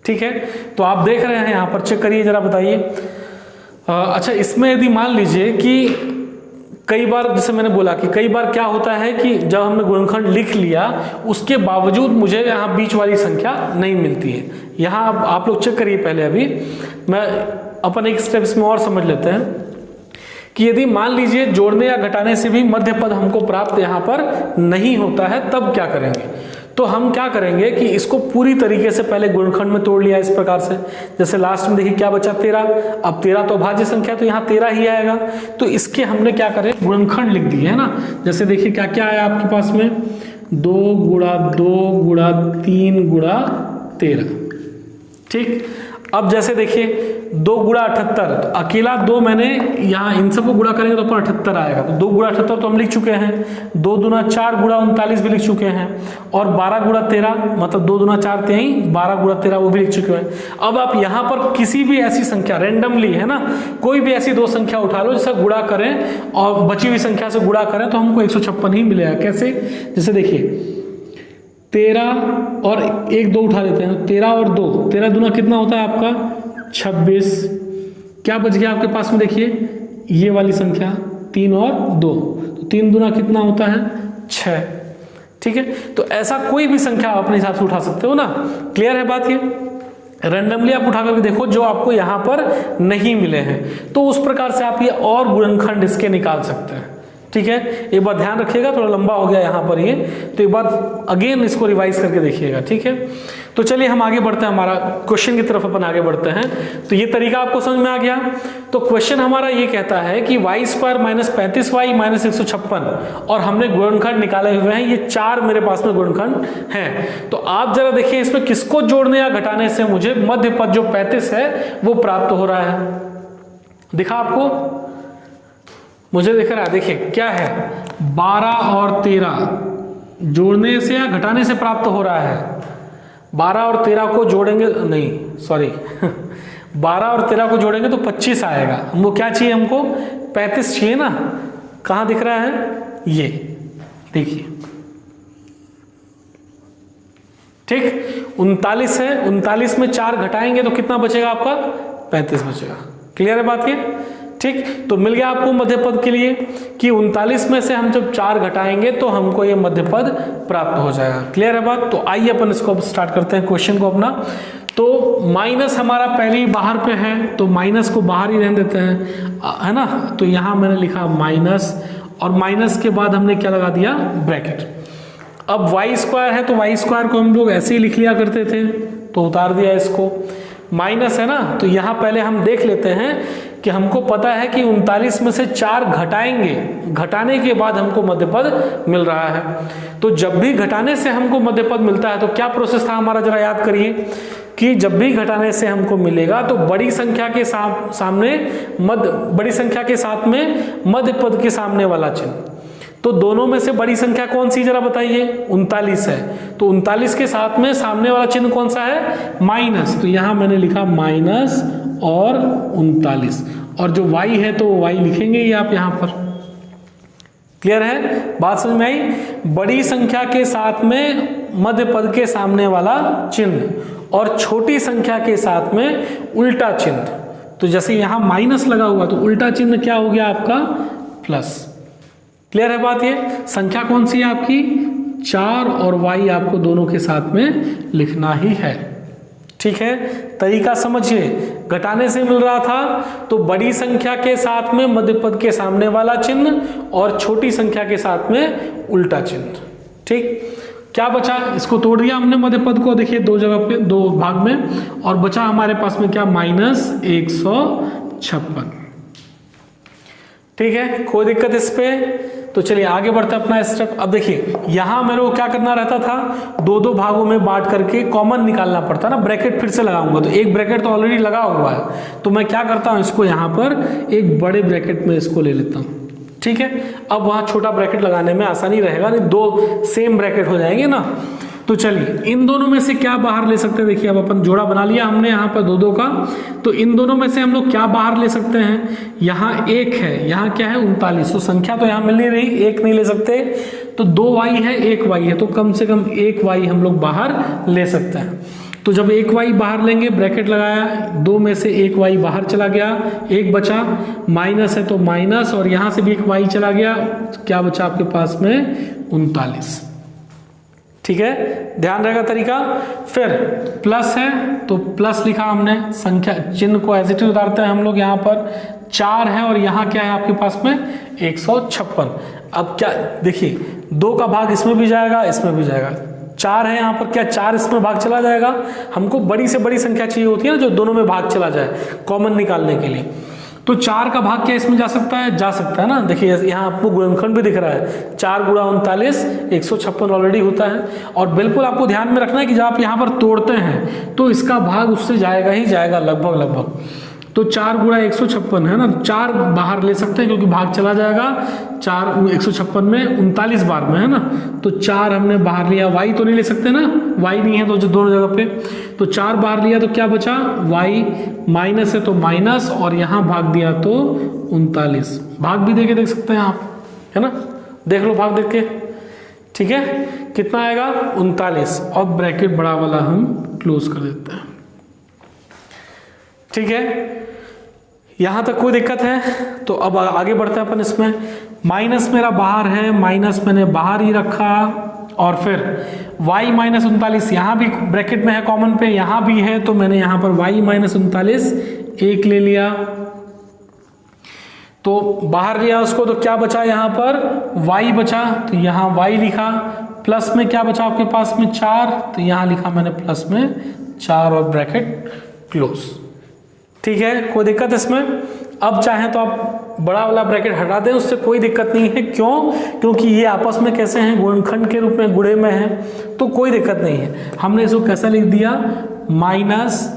ठीक है, तो आप देख रहे हैं यहाँ पर, चेक करिए जरा, बताइए। अच्छा, इसमें यदि मान लीजिए कि कई बार, जैसे मैंने बोला कि कई बार क्या होता है कि जब हमने गुणनखंड लिख लिया उसके बावजूद मुझे यहाँ बीच वाली संख्या नहीं मिलती है। यहाँ आप लोग चेक करिए पहले, अभी मैं अपन एक स्टेप इसमें और समझ लेते हैं कि यदि मान लीजिए जोड़ने या घटाने से भी मध्य पद हमको प्राप्त यहाँ पर नहीं होता है, तब क्या करेंगे। तो हम क्या करेंगे कि इसको पूरी तरीके से पहले गुणनखंड में तोड़ लिया इस प्रकार से, जैसे लास्ट में देखिए क्या बचा 13। अब 13 तो अभाज्य संख्या, तो यहाँ 13 ही आएगा, तो इसके हमने क्या करें गुणनखंड लिख दिए, है ना। जैसे देखिए क्या क्या आया आपके पास में, 2 गुणा 2 गुणा 3 गुणा 13। ठीक, अब जैसे देखिए 2 गुणा 78, तो अकेला 2 मैंने यहाँ इन सबको गुणा करेंगे तो अपन 78 आएगा, तो 2 गुणा 78 तो हम लिख चुके हैं। 2 दूना 4 गुणा 39 भी लिख चुके हैं, और 12 गुणा 13 मतलब 2 दूना 4 तिहाई 12 गुणा 13 वो भी लिख चुके हैं। अब आप यहाँ पर किसी भी ऐसी संख्या रेंडमली, है ना, कोई भी ऐसी 2 संख्या उठा लो जिसका गुणा करें और बची हुई संख्या से गुणा करें तो हमको 156 ही मिलेगा। कैसे, जैसे देखिए 13 और 1 2 उठा लेते हैं, 13 और 2, 13 दूना कितना होता है आपका 26। क्या बच गया आपके पास में, देखिए ये वाली संख्या 3 और 2, तो 3 दूना कितना होता है 6। ठीक है, तो ऐसा कोई भी संख्या आप अपने हिसाब से उठा सकते हो ना। क्लियर है बात, ये रैंडमली आप उठा करके देखो जो आपको यहाँ पर नहीं मिले हैं, तो उस प्रकार से आप ये और गुणनखंड इसके निकाल सकते हैं। ठीक है, एक बार ध्यान रखिएगा, थोड़ा लंबा हो गया यहाँ पर ये, तो एक बार अगेन इसको रिवाइज करके देखिएगा। ठीक है, तो चलिए हम आगे बढ़ते हैं, हमारा क्वेश्चन की तरफ अपन आगे बढ़ते हैं। तो ये तरीका आपको समझ में आ गया। तो क्वेश्चन हमारा ये कहता है कि y² - 35y - 156, और हमने गुणनखंड निकाले हुए हैं, ये 4 मेरे पास में गुणनखंड हैं। तो आप जरा देखिए इसमें किसको जोड़ने या घटाने से मुझे मध्य पद जो 35 है वो प्राप्त हो रहा है। दिखा आपको, मुझे दिख रहा है, देखिए क्या है, 12 और 13 जोड़ने से या घटाने से प्राप्त हो रहा है। 12 और 13 को जोड़ेंगे, नहीं सॉरी 12 और 13 को जोड़ेंगे तो 25 आएगा। हमको क्या चाहिए, हमको 35 चाहिए ना। कहाँ दिख रहा है, ये देखिए। ठीक, 39 है, 39 में 4 घटाएंगे तो कितना बचेगा आपका 35 बचेगा। क्लियर है बात ये। ठीक, तो मिल गया आपको मध्य पद के लिए कि 39 में से हम जब 4 घटाएंगे तो हमको ये मध्य पद प्राप्त हो जाएगा। क्लियर है बात। तो आइए अपन इसको स्टार्ट करते हैं क्वेश्चन को अपना। तो माइनस हमारा पहले ही बाहर पे है, तो माइनस को बाहर ही रहने देते हैं, है ना। तो यहां मैंने लिखा माइनस, और माइनस के बाद हमने क्या लगा दिया, ब्रैकेट। अब y² है तो y² को हम लोग ऐसे ही लिख लिया करते थे, तो उतार दिया इसको। माइनस है ना, तो यहां पहले हम देख लेते हैं कि हमको पता है कि 39 में से 4 घटाएंगे, घटाने के बाद हमको मध्यपद मिल रहा है। तो जब भी घटाने से हमको मध्यपद मिलता है तो क्या प्रोसेस था हमारा, जरा याद करिए कि जब भी घटाने से हमको मिलेगा तो बड़ी संख्या के सामने बड़ी संख्या के साथ में मध्यपद के सामने वाला चिन्ह। तो दोनों में से बड़ी संख्या कौन सी, जरा बताइए, 39 है, तो 39 के साथ में सामने वाला चिन्ह कौन सा है, माइनस। तो यहां मैंने लिखा माइनस और 39, और जो y है तो y लिखेंगे ही आप यहां पर। क्लियर है बात, समझ में आई। बड़ी संख्या के साथ में मध्य पद के सामने वाला चिन्ह और छोटी संख्या के साथ में उल्टा चिन्ह। तो जैसे यहां माइनस लगा हुआ तो उल्टा चिन्ह क्या हो गया आपका, प्लस। क्लियर है बात ये। संख्या कौन सी है आपकी, 4, और y आपको दोनों के साथ में लिखना ही है। ठीक है, तरीका समझिए। घटाने से मिल रहा था तो बड़ी संख्या के साथ में मध्य पद के सामने वाला चिन्ह और छोटी संख्या के साथ में उल्टा चिन्ह। ठीक, क्या बचा, इसको तोड़ दिया हमने मध्य पद को, देखिए दो जगह पे, दो भाग में, और बचा हमारे पास में क्या, -156। ठीक है, कोई दिक्कत इस पे। तो चलिए आगे बढ़ते हैं अपना स्टेप। अब देखिए यहां मेरे को क्या करना रहता था, दो दो भागों में बांट करके कॉमन निकालना पड़ता ना, ब्रैकेट फिर से लगाऊंगा तो एक ब्रैकेट तो ऑलरेडी लगा हुआ है, तो मैं क्या करता हूं, इसको यहां पर एक बड़े ब्रैकेट में इसको ले लेता हूं। ठीक है, अब वहां छोटा ब्रैकेट लगाने में आसानी रहेगा, नहीं दो सेम ब्रैकेट हो जाएंगे ना। तो चलिए इन दोनों में से क्या बाहर ले सकते हैं, देखिए अब अपन जोड़ा बना लिया हमने यहाँ पर दो दो का, तो इन दोनों में से हम लोग क्या बाहर ले सकते हैं, यहाँ एक है, यहाँ क्या है 39, तो संख्या तो यहाँ मिल नहीं रही, एक नहीं ले सकते, तो 2y है 1y है, तो कम से कम 1y हम लोग बाहर ले सकते हैं। तो जब 1y बाहर लेंगे, ब्रैकेट लगाया, 2 में से 1y बाहर चला गया, एक बचा, माइनस है तो माइनस, और यहाँ से भी 1y चला गया, क्या बचा आपके पास में 39। ठीक है, ध्यान रहेगा तरीका। फिर प्लस है तो प्लस लिखा हमने, संख्या चिन्ह को एज इट इज उतारते हैं हम लोग, यहाँ पर 4 है और यहाँ क्या है आपके पास में 156। अब क्या देखिए, 2 का भाग इसमें भी जाएगा, इसमें भी जाएगा, 4 है यहाँ पर, क्या 4 इसमें भाग चला जाएगा, हमको बड़ी से बड़ी संख्या चाहिए होती है ना जो दोनों में भाग चला जाए कॉमन निकालने के लिए, तो 4 का भाग क्या इसमें जा सकता है, जा सकता है ना। देखिए यहाँ आपको गुणनखंड भी दिख रहा है, 4 गुणा 39, 156 ऑलरेडी होता है। और बिल्कुल आपको ध्यान में रखना है कि जब आप यहाँ पर तोड़ते हैं तो इसका भाग उससे जाएगा ही जाएगा लगभग। तो 4 गुणा 156 है ना, 4 बाहर ले सकते हैं क्योंकि भाग चला जाएगा, 4 156 में 39 बार में है ना, तो 4 हमने बाहर लिया, y तो नहीं ले सकते ना, y नहीं है तो जो दोनों जगह पे, तो 4 बाहर लिया तो क्या बचा, y माइनस है तो माइनस, और यहाँ भाग दिया तो 39। भाग भी देके देख सकते हैं आप, है ना, देख लो भाग देख के। ठीक है, कितना आएगा 39, और ब्रैकेट बड़ा वाला हम क्लोज कर देते हैं। ठीक है, यहां तक कोई दिक्कत है। तो अब आगे बढ़ते हैं अपन इसमें। माइनस मेरा बाहर है, माइनस मैंने बाहर ही रखा, और फिर y माइनस 39 यहाँ भी ब्रैकेट में है कॉमन पे, यहाँ भी है, तो मैंने यहाँ पर y माइनस 39 1 ले लिया, तो बाहर लिया उसको, तो क्या बचा यहाँ पर y बचा, तो यहाँ y लिखा, प्लस में क्या बचा आपके पास में 4, तो यहाँ लिखा मैंने प्लस में 4 और ब्रैकेट क्लोज। ठीक है, कोई दिक्कत इसमें। अब चाहे तो आप बड़ा वाला ब्रैकेट हटा दें, उससे कोई दिक्कत नहीं है। क्यों? क्योंकि ये आपस में कैसे हैं, गुणनखंड के रूप में गुणे में है, तो कोई दिक्कत नहीं है। हमने इसको कैसा लिख दिया, माइनस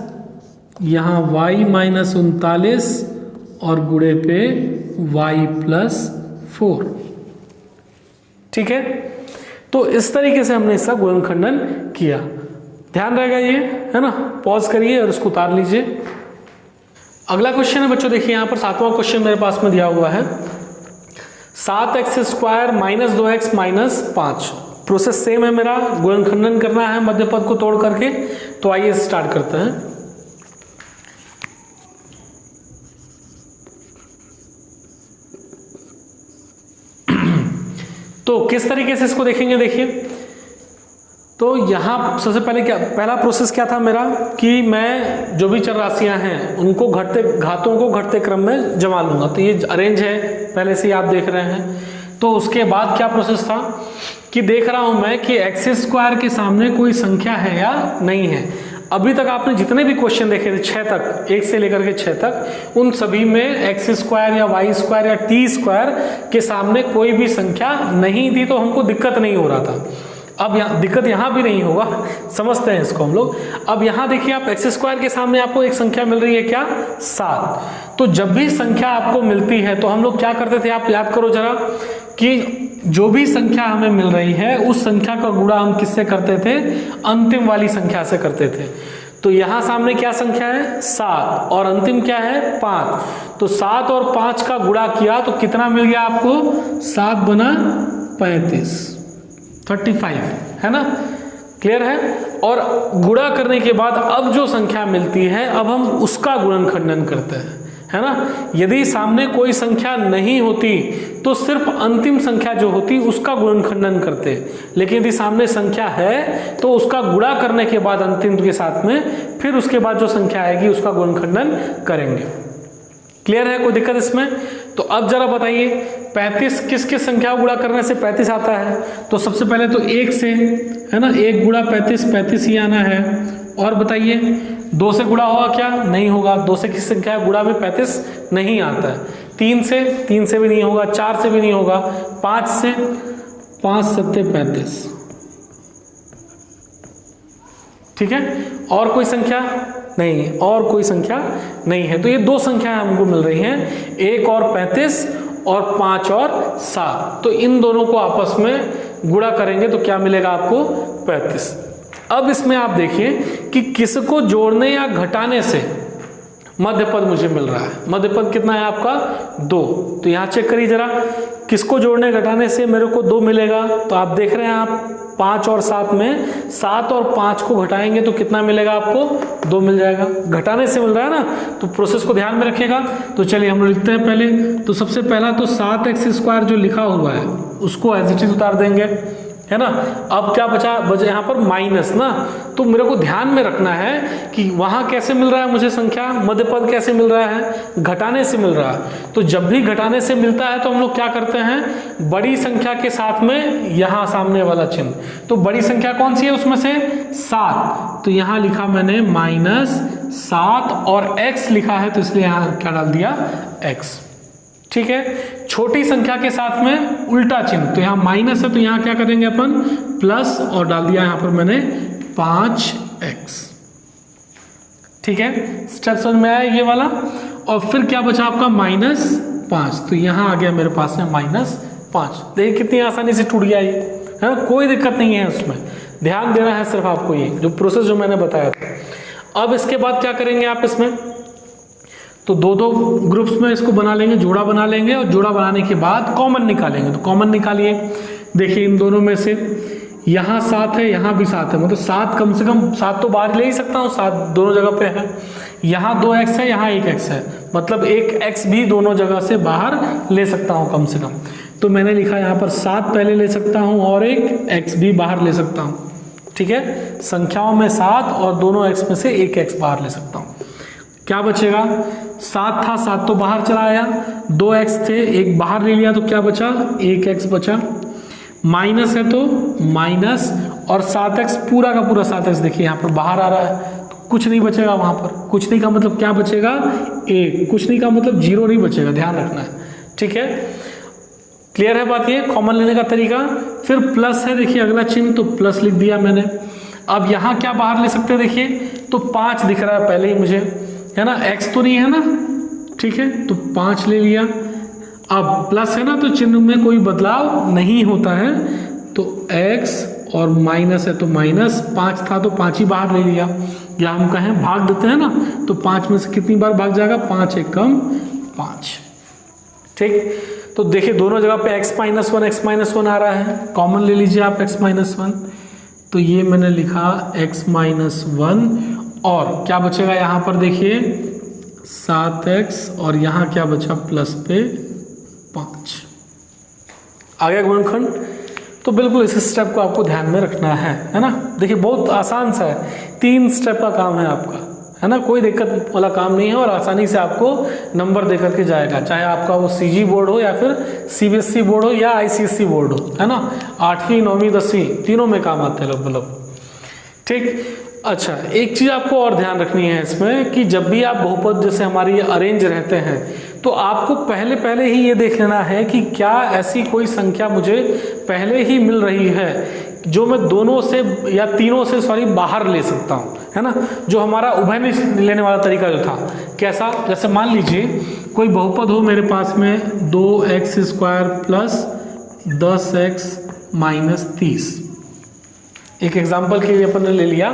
यहाँ y माइनस 39 और गुणे पे y प्लस 4। ठीक है, तो इस तरीके से हमने इसका गुणनखंडन किया। ध्यान रहेगा ये, है ना। पॉज करिए और इसको उतार लीजिए। अगला क्वेश्चन है बच्चों, देखिए यहाँ पर 7वां क्वेश्चन मेरे पास में दिया हुआ है, 7x square minus 2x minus 5। Process same है मेरा, गुणनखंडन करना है मध्य पद को तोड़ करके। तो आइए स्टार्ट करते हैं। तो किस तरीके से इसको देखेंगे, देखिए तो यहाँ सबसे पहले क्या, पहला प्रोसेस क्या था मेरा कि मैं जो भी चर राशियां हैं उनको घातों को घटते क्रम में जमा लूंगा। तो ये अरेंज है, पहले से ही आप देख रहे हैं। तो उसके बाद क्या प्रोसेस था कि देख रहा हूं मैं कि एक्स स्क्वायर के सामने कोई संख्या है या नहीं है। अभी तक आपने जितने भी क्वेश्चन देखे थे 6 तक, 1 से लेकर के 6 तक, उन सभी में एक्स स्क्वायर या वाई स्क्वायर या टी स्क्वायर के सामने कोई भी संख्या नहीं थी, तो हमको दिक्कत नहीं हो रहा था। अब यहाँ दिक्कत यहाँ भी नहीं होगा, समझते हैं इसको हम लोग। अब यहाँ देखिए आप एक्स स्क्वायर के सामने आपको एक संख्या मिल रही है, क्या, 7। तो जब भी संख्या आपको मिलती है तो हम लोग क्या करते थे, आप याद करो जरा, कि जो भी संख्या हमें मिल रही है उस संख्या का गुणा हम किससे करते थे, अंतिम वाली संख्या से करते थे। तो यहाँ सामने क्या संख्या है, 7, और अंतिम क्या है, 5। तो 7 और 5 का गुणा किया तो कितना मिल गया आपको, 7 बना 35 है ना, क्लियर है। और गुणा करने के बाद अब जो संख्या मिलती है अब हम उसका गुणनखंडन करते हैं, है ना। यदि सामने कोई संख्या नहीं होती तो सिर्फ अंतिम संख्या जो होती उसका गुणनखंडन करते, लेकिन यदि सामने संख्या है तो उसका गुणा करने के बाद अंतिम के साथ में फिर उसके बाद जो संख्या आएगी उसका गुणनखंडन करेंगे। क्लियर है, कोई दिक्कत इसमें? तो अब जरा बताइए 35 किस किस संख्या को गुणा करने से 35 आता है? तो सबसे पहले तो 1 से, है ना, 1 गुणा 35, 35 ही आना है। और बताइए 2 से गुणा होगा क्या? नहीं होगा। 2 से किस संख्या गुणा में 35 नहीं आता है। 3 से भी नहीं होगा, 4 से भी नहीं होगा, 5 से, 5 सत्ते 35। ठीक है, और कोई संख्या नहीं है, और कोई संख्या नहीं है। तो ये 2 संख्याएं हमको मिल रही हैं, 1 और 35 और 5 और 7। तो इन दोनों को आपस में गुणा करेंगे तो क्या मिलेगा आपको? 35। अब इसमें आप देखिए कि किसको जोड़ने या घटाने से मध्य पद मुझे मिल रहा है। मध्य पद कितना है आपका? 2। तो यहाँ चेक करिए जरा, किसको जोड़ने घटाने से मेरे को 2 मिलेगा? तो आप देख रहे हैं आप 5 और 7 में 7 और 5 को घटाएंगे तो कितना मिलेगा आपको? 2 मिल जाएगा। घटाने से मिल रहा है ना, तो प्रोसेस को ध्यान में रखिएगा। तो चलिए हम लिखते हैं पहले। तो सबसे पहला तो 7x² जो लिखा हुआ है उसको एज इट इज उतार देंगे, है ना। अब क्या बचा यहाँ पर माइनस ना, तो मेरे को ध्यान में रखना है कि वहां कैसे मिल रहा है मुझे संख्या, मध्य पद कैसे मिल रहा है? घटाने से मिल रहा है। तो जब भी घटाने से मिलता है तो हम लोग क्या करते हैं? बड़ी संख्या के साथ में यहाँ सामने वाला चिन्ह। तो बड़ी संख्या कौन सी है उसमें से? 7। तो यहाँ लिखा मैंने -7 और x लिखा है तो इसलिए यहाँ क्या डाल दिया? x। ठीक है, छोटी संख्या के साथ में उल्टा चिन्ह, तो यहाँ माइनस है तो यहाँ क्या करेंगे अपन? प्लस, और डाल दिया यहाँ पर मैंने 5x। ठीक है, स्टेप समझ में आया ये वाला। और फिर क्या बचा आपका? -5। तो यहाँ आ गया मेरे पास में -5। देखिए कितनी आसानी से टूट गया ये, है ना, कोई दिक्कत नहीं है उसमें। ध्यान देना है सिर्फ आपको ये जो प्रोसेस जो मैंने बताया था। अब इसके बाद क्या करेंगे आप इसमें? तो 2-2 ग्रुप्स में इसको बना लेंगे, जोड़ा बना लेंगे, और जोड़ा बनाने के बाद कॉमन निकालेंगे। तो कॉमन निकालिए, देखिए इन दोनों में से यहाँ 7 है, यहाँ भी 7 है, मतलब 7 कम से कम 7 तो बाहर ले ही सकता हूँ, 7 दोनों जगह पे है। यहाँ 2x है, यहाँ 1x है, मतलब 1x भी दोनों जगह से बाहर ले सकता हूँ कम से कम। तो मैंने लिखा यहाँ पर 7 पहले ले सकता हूँ और एक x भी बाहर ले सकता हूँ। ठीक है, संख्याओं में 7 और दोनों x में से 1x बाहर ले सकता हूँ। क्या बचेगा? 7 था, 7 तो बाहर चला आया, 2x थे, 1 बाहर ले लिया तो क्या बचा? 1x बचा। माइनस है तो माइनस, और 7x पूरा का पूरा 7x देखिए यहाँ पर बाहर आ रहा है, तो कुछ नहीं बचेगा वहाँ पर। कुछ नहीं का मतलब क्या बचेगा? 1। कुछ नहीं का मतलब 0 नहीं बचेगा, ध्यान रखना है। ठीक है, क्लियर है बात ये कॉमन लेने का तरीका। फिर प्लस है, देखिए अगला चिन्ह, तो प्लस लिख दिया मैंने। अब यहाँ क्या बाहर ले सकते हैं? देखिए तो 5 दिख रहा है पहले ही मुझे, है ना, x तो नहीं है ना, ठीक है, तो 5 ले लिया। अब प्लस है ना, तो चिन्ह में कोई बदलाव नहीं होता है, तो x, और माइनस है तो माइनस, 5 था तो 5 ही बाहर ले लिया। या हम कहें भाग देते हैं ना, तो 5 में से कितनी बार भाग जाएगा? 5 एक कम 5। ठीक, तो देखिए दोनों जगह पे x-1 आ रहा है, कॉमन ले लीजिए आप x-1। तो ये मैंने लिखा x-1, और क्या बचेगा यहाँ पर? देखिए 7x, और यहाँ क्या बचा? प्लस पे 5 आ गया गुणनखंड। तो बिल्कुल इस स्टेप को आपको ध्यान में रखना है ना। देखिए बहुत आसान सा है, 3 स्टेप का काम है आपका, है ना, कोई दिक्कत वाला काम नहीं है, और आसानी से आपको नंबर दे करके जाएगा, चाहे आपका वो CG बोर्ड हो या फिर CBSE बोर्ड हो या ICSE बोर्ड हो, है ना। 8वीं 9वीं 10वीं तीनों में काम आते हैं लोग। ठीक, अच्छा एक चीज़ आपको और ध्यान रखनी है इसमें कि जब भी आप बहुपद जैसे हमारी अरेंज रहते हैं तो आपको पहले ही ये देख लेना है कि क्या ऐसी कोई संख्या मुझे पहले ही मिल रही है जो मैं दोनों से या तीनों से बाहर ले सकता हूँ, है ना। जो हमारा उभय लेने वाला तरीका जो था, कैसा? जैसे मान लीजिए कोई बहुपद हो मेरे पास में 2x² प्लस 10x माइनस 30। एक एग्जाम्पल के लिए अपन ने ले लिया।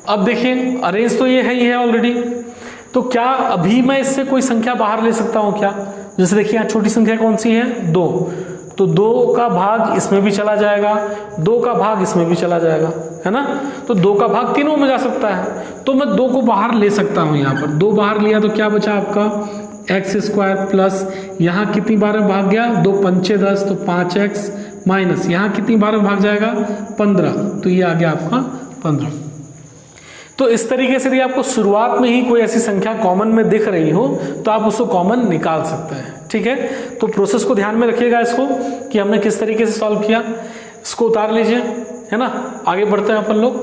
अब देखिए अरेंज तो ये है ही है ऑलरेडी, तो क्या अभी मैं इससे कोई संख्या बाहर ले सकता हूँ क्या? जैसे देखिए यहाँ छोटी संख्या कौन सी है? 2, तो 2 का भाग इसमें भी चला जाएगा, 2 का भाग इसमें भी चला जाएगा, है ना। तो 2 का भाग तीनों में जा सकता है, तो मैं 2 को बाहर ले सकता हूँ। यहाँ पर 2 बाहर लिया तो क्या बचा आपका? एक्स स्क्वायर प्लस यहाँ कितनी बार में भाग गया, 2 पंचे 10 तो 5x माइनस यहाँ कितनी बार में भाग जाएगा 15, तो ये आ गया आपका 15। तो इस तरीके से यदि आपको शुरुआत में ही कोई ऐसी संख्या कॉमन में दिख रही हो तो आप उसको कॉमन निकाल सकते हैं। ठीक है, तो प्रोसेस को ध्यान में रखिएगा इसको कि हमने किस तरीके से सॉल्व किया। इसको उतार लीजिए, है ना, आगे बढ़ते हैं अपन लोग।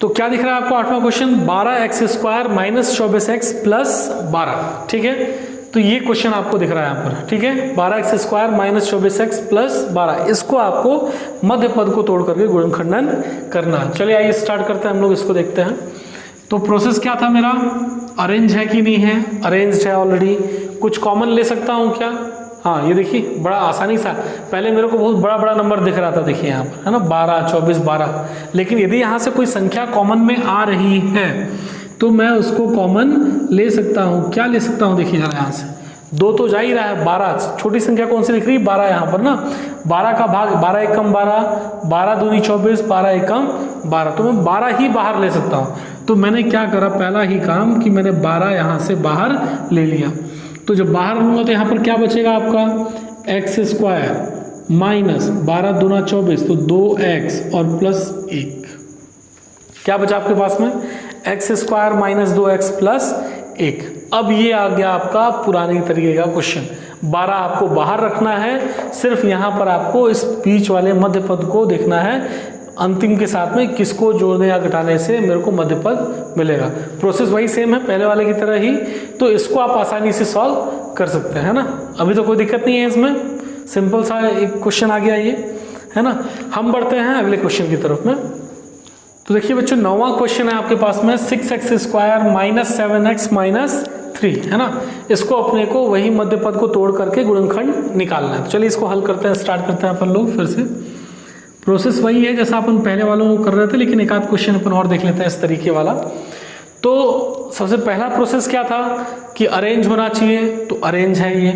तो क्या दिख रहा है आपको 8वां question, 12x square minus 24x plus 12। ठीक है, तो ये क्वेश्चन आपको दिख रहा है यहाँ पर। ठीक है, 12x square minus 24x plus 12, इसको आपको मध्य पद को तोड़ करके गुणनखंडन करना है। चलिए आइए स्टार्ट करते हैं, हम लोग इसको देखते हैं। तो प्रोसेस क्या था मेरा, अरेंज है कि नहीं है, अरेंज्ड है ऑलरेडी। कुछ कॉमन ले सकता हूँ क्या, हाँ ये देखिए बड़ा आसानी सा, पहले मेरे को बहुत बड़ा बड़ा नंबर दिख रहा था, देखिए यहाँ पर है ना 12, 24, 12, लेकिन यदि यहाँ से कोई संख्या कॉमन में आ रही है तो मैं उसको कॉमन ले सकता हूँ। क्या ले सकता हूँ, देखिए जरा यहाँ से 2 तो जा ही रहा है, 12 छोटी संख्या कौन सी दिख रही है, 12 यहाँ पर ना, 12 का भाग 12 एकम 12, 12 दूनी 24, 12 एकम 12, तो मैं 12 ही बाहर ले सकता हूँ। तो मैंने क्या करा, पहला ही काम कि मैंने 12 यहाँ से बाहर ले लिया। तो जब बाहर लूँगा तो यहाँ पर क्या बचेगा आपका, एक्स स्क्वायर माइनस 12 दूना 24 तो 2x और प्लस 1, क्या बचा आपके पास में, x square minus 2x plus 1। अब ये आ गया आपका पुरानी तरीके का क्वेश्चन, 12 आपको बाहर रखना है, सिर्फ यहाँ पर आपको इस बीच वाले मध्य पद को देखना है, अंतिम के साथ में किसको जोड़ने या घटाने से मेरे को मध्य पद मिलेगा। प्रोसेस वही सेम है पहले वाले की तरह ही, तो इसको आप आसानी से सॉल्व कर सकते हैं, है ना, अभी तो कोई दिक्कत नहीं है इसमें, सिंपल सा एक क्वेश्चन आ गया ये, है ना। हम बढ़ते हैं अगले क्वेश्चन की तरफ में। तो देखिए बच्चों 9वां क्वेश्चन है आपके पास में, 6x square minus 7x minus 3, है ना, इसको अपने को वही मध्य पद को तोड़ करके गुणनखंड निकालना है। तो चलिए इसको हल करते हैं, स्टार्ट करते हैं अपन लोग। फिर से प्रोसेस वही है जैसा अपन पहले वालों को कर रहे थे, लेकिन एक आध क्वेश्चन अपन और देख लेते हैं इस तरीके वाला। तो सबसे पहला प्रोसेस क्या था कि अरेंज होना चाहिए, तो अरेंज है ये।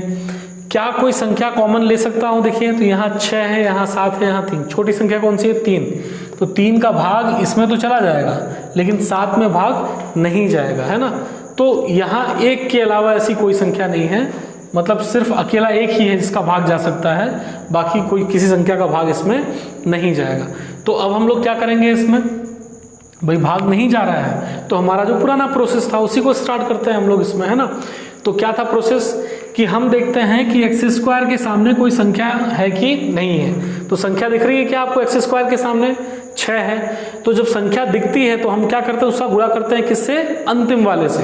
क्या कोई संख्या कॉमन ले सकता हूँ, देखिए तो यहाँ 6 है, यहाँ 7 है, यहाँ 3, छोटी संख्या कौन सी है 3, तो 3 का भाग इसमें तो चला जाएगा लेकिन 7 में भाग नहीं जाएगा, है ना। तो यहाँ 1 के अलावा ऐसी कोई संख्या नहीं है, मतलब सिर्फ अकेला 1 ही है जिसका भाग जा सकता है, बाकी कोई किसी संख्या का भाग इसमें नहीं जाएगा। तो अब हम लोग क्या करेंगे, इसमें भाई भाग नहीं जा रहा है तो हमारा जो पुराना प्रोसेस था उसी को स्टार्ट करते हैं हम लोग इसमें, है ना। तो क्या था प्रोसेस कि हम देखते हैं कि एक्स स्क्वायर के सामने कोई संख्या है कि नहीं है। तो संख्या दिख रही है क्या आपको, एक्स स्क्वायर के सामने 6 है, तो जब संख्या दिखती है तो हम क्या करते हैं, उसका गुणा करते हैं किससे, अंतिम वाले से।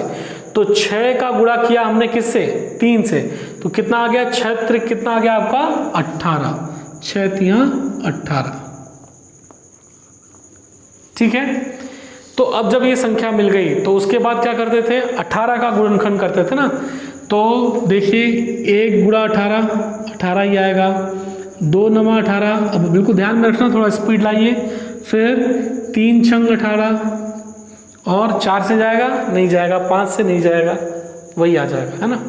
तो 6 का गुणा किया हमने किससे, 3 से, तो कितना आ गया, 6 त्रिक कितना आ गया आपका 18, 6 तिया 18। ठीक है, तो अब जब ये संख्या मिल गई तो उसके बाद क्या करते थे, 18 का गुणनखंड करते थे ना। तो देखिए 1 गुणा 18, 18 ही आएगा, 2 नमा 18, अब बिल्कुल ध्यान में रखना, थोड़ा स्पीड लाइए, फिर 3 छंग 18 और 4 से जाएगा नहीं जाएगा, 5 से नहीं जाएगा, वही आ जाएगा, है ना।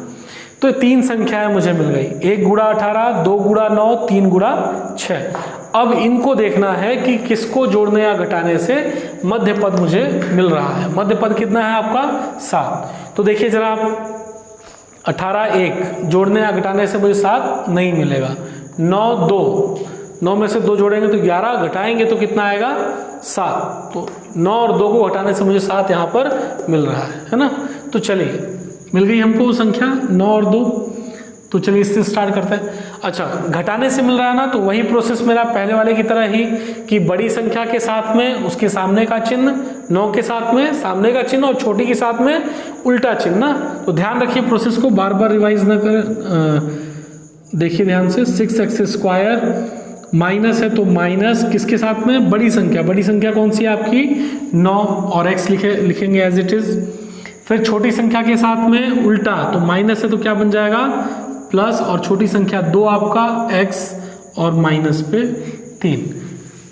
तो 3 संख्याएं मुझे मिल गई, 1 गुणा 18, 2 गुणा 9, 3 गुणा 6। अब इनको देखना है कि किसको जोड़ने या घटाने से मध्य पद मुझे मिल रहा है। मध्य पद कितना है आपका 7। तो देखिए जरा आप 18 1 जोड़ने या घटाने से मुझे 7 नहीं मिलेगा, 9 2, 9 में से 2 जोड़ेंगे तो 11, घटाएंगे तो कितना आएगा 7। तो 9 और 2 को घटाने से मुझे 7 यहाँ पर मिल रहा है ना। तो चलिए मिल गई हमको संख्या 9 और 2। तो चलिए इससे स्टार्ट करते हैं। अच्छा, घटाने से मिल रहा है ना, तो वही प्रोसेस मेरा पहले वाले की तरह ही कि बड़ी संख्या के साथ में उसके सामने का चिन्ह, 9 के साथ में सामने का चिन्ह और छोटी के साथ में उल्टा चिन्ह ना। तो ध्यान रखिए प्रोसेस को, बार बार रिवाइज ना करें, देखिए ध्यान से। 6x स्क्वायर माइनस है तो माइनस किसके साथ में, बड़ी संख्या, बड़ी संख्या कौन सी है आपकी 9 और x लिखेंगे एज इट इज। फिर छोटी संख्या के साथ में उल्टा, तो माइनस है तो क्या बन जाएगा प्लस, और छोटी संख्या 2 आपका x और माइनस पे 3।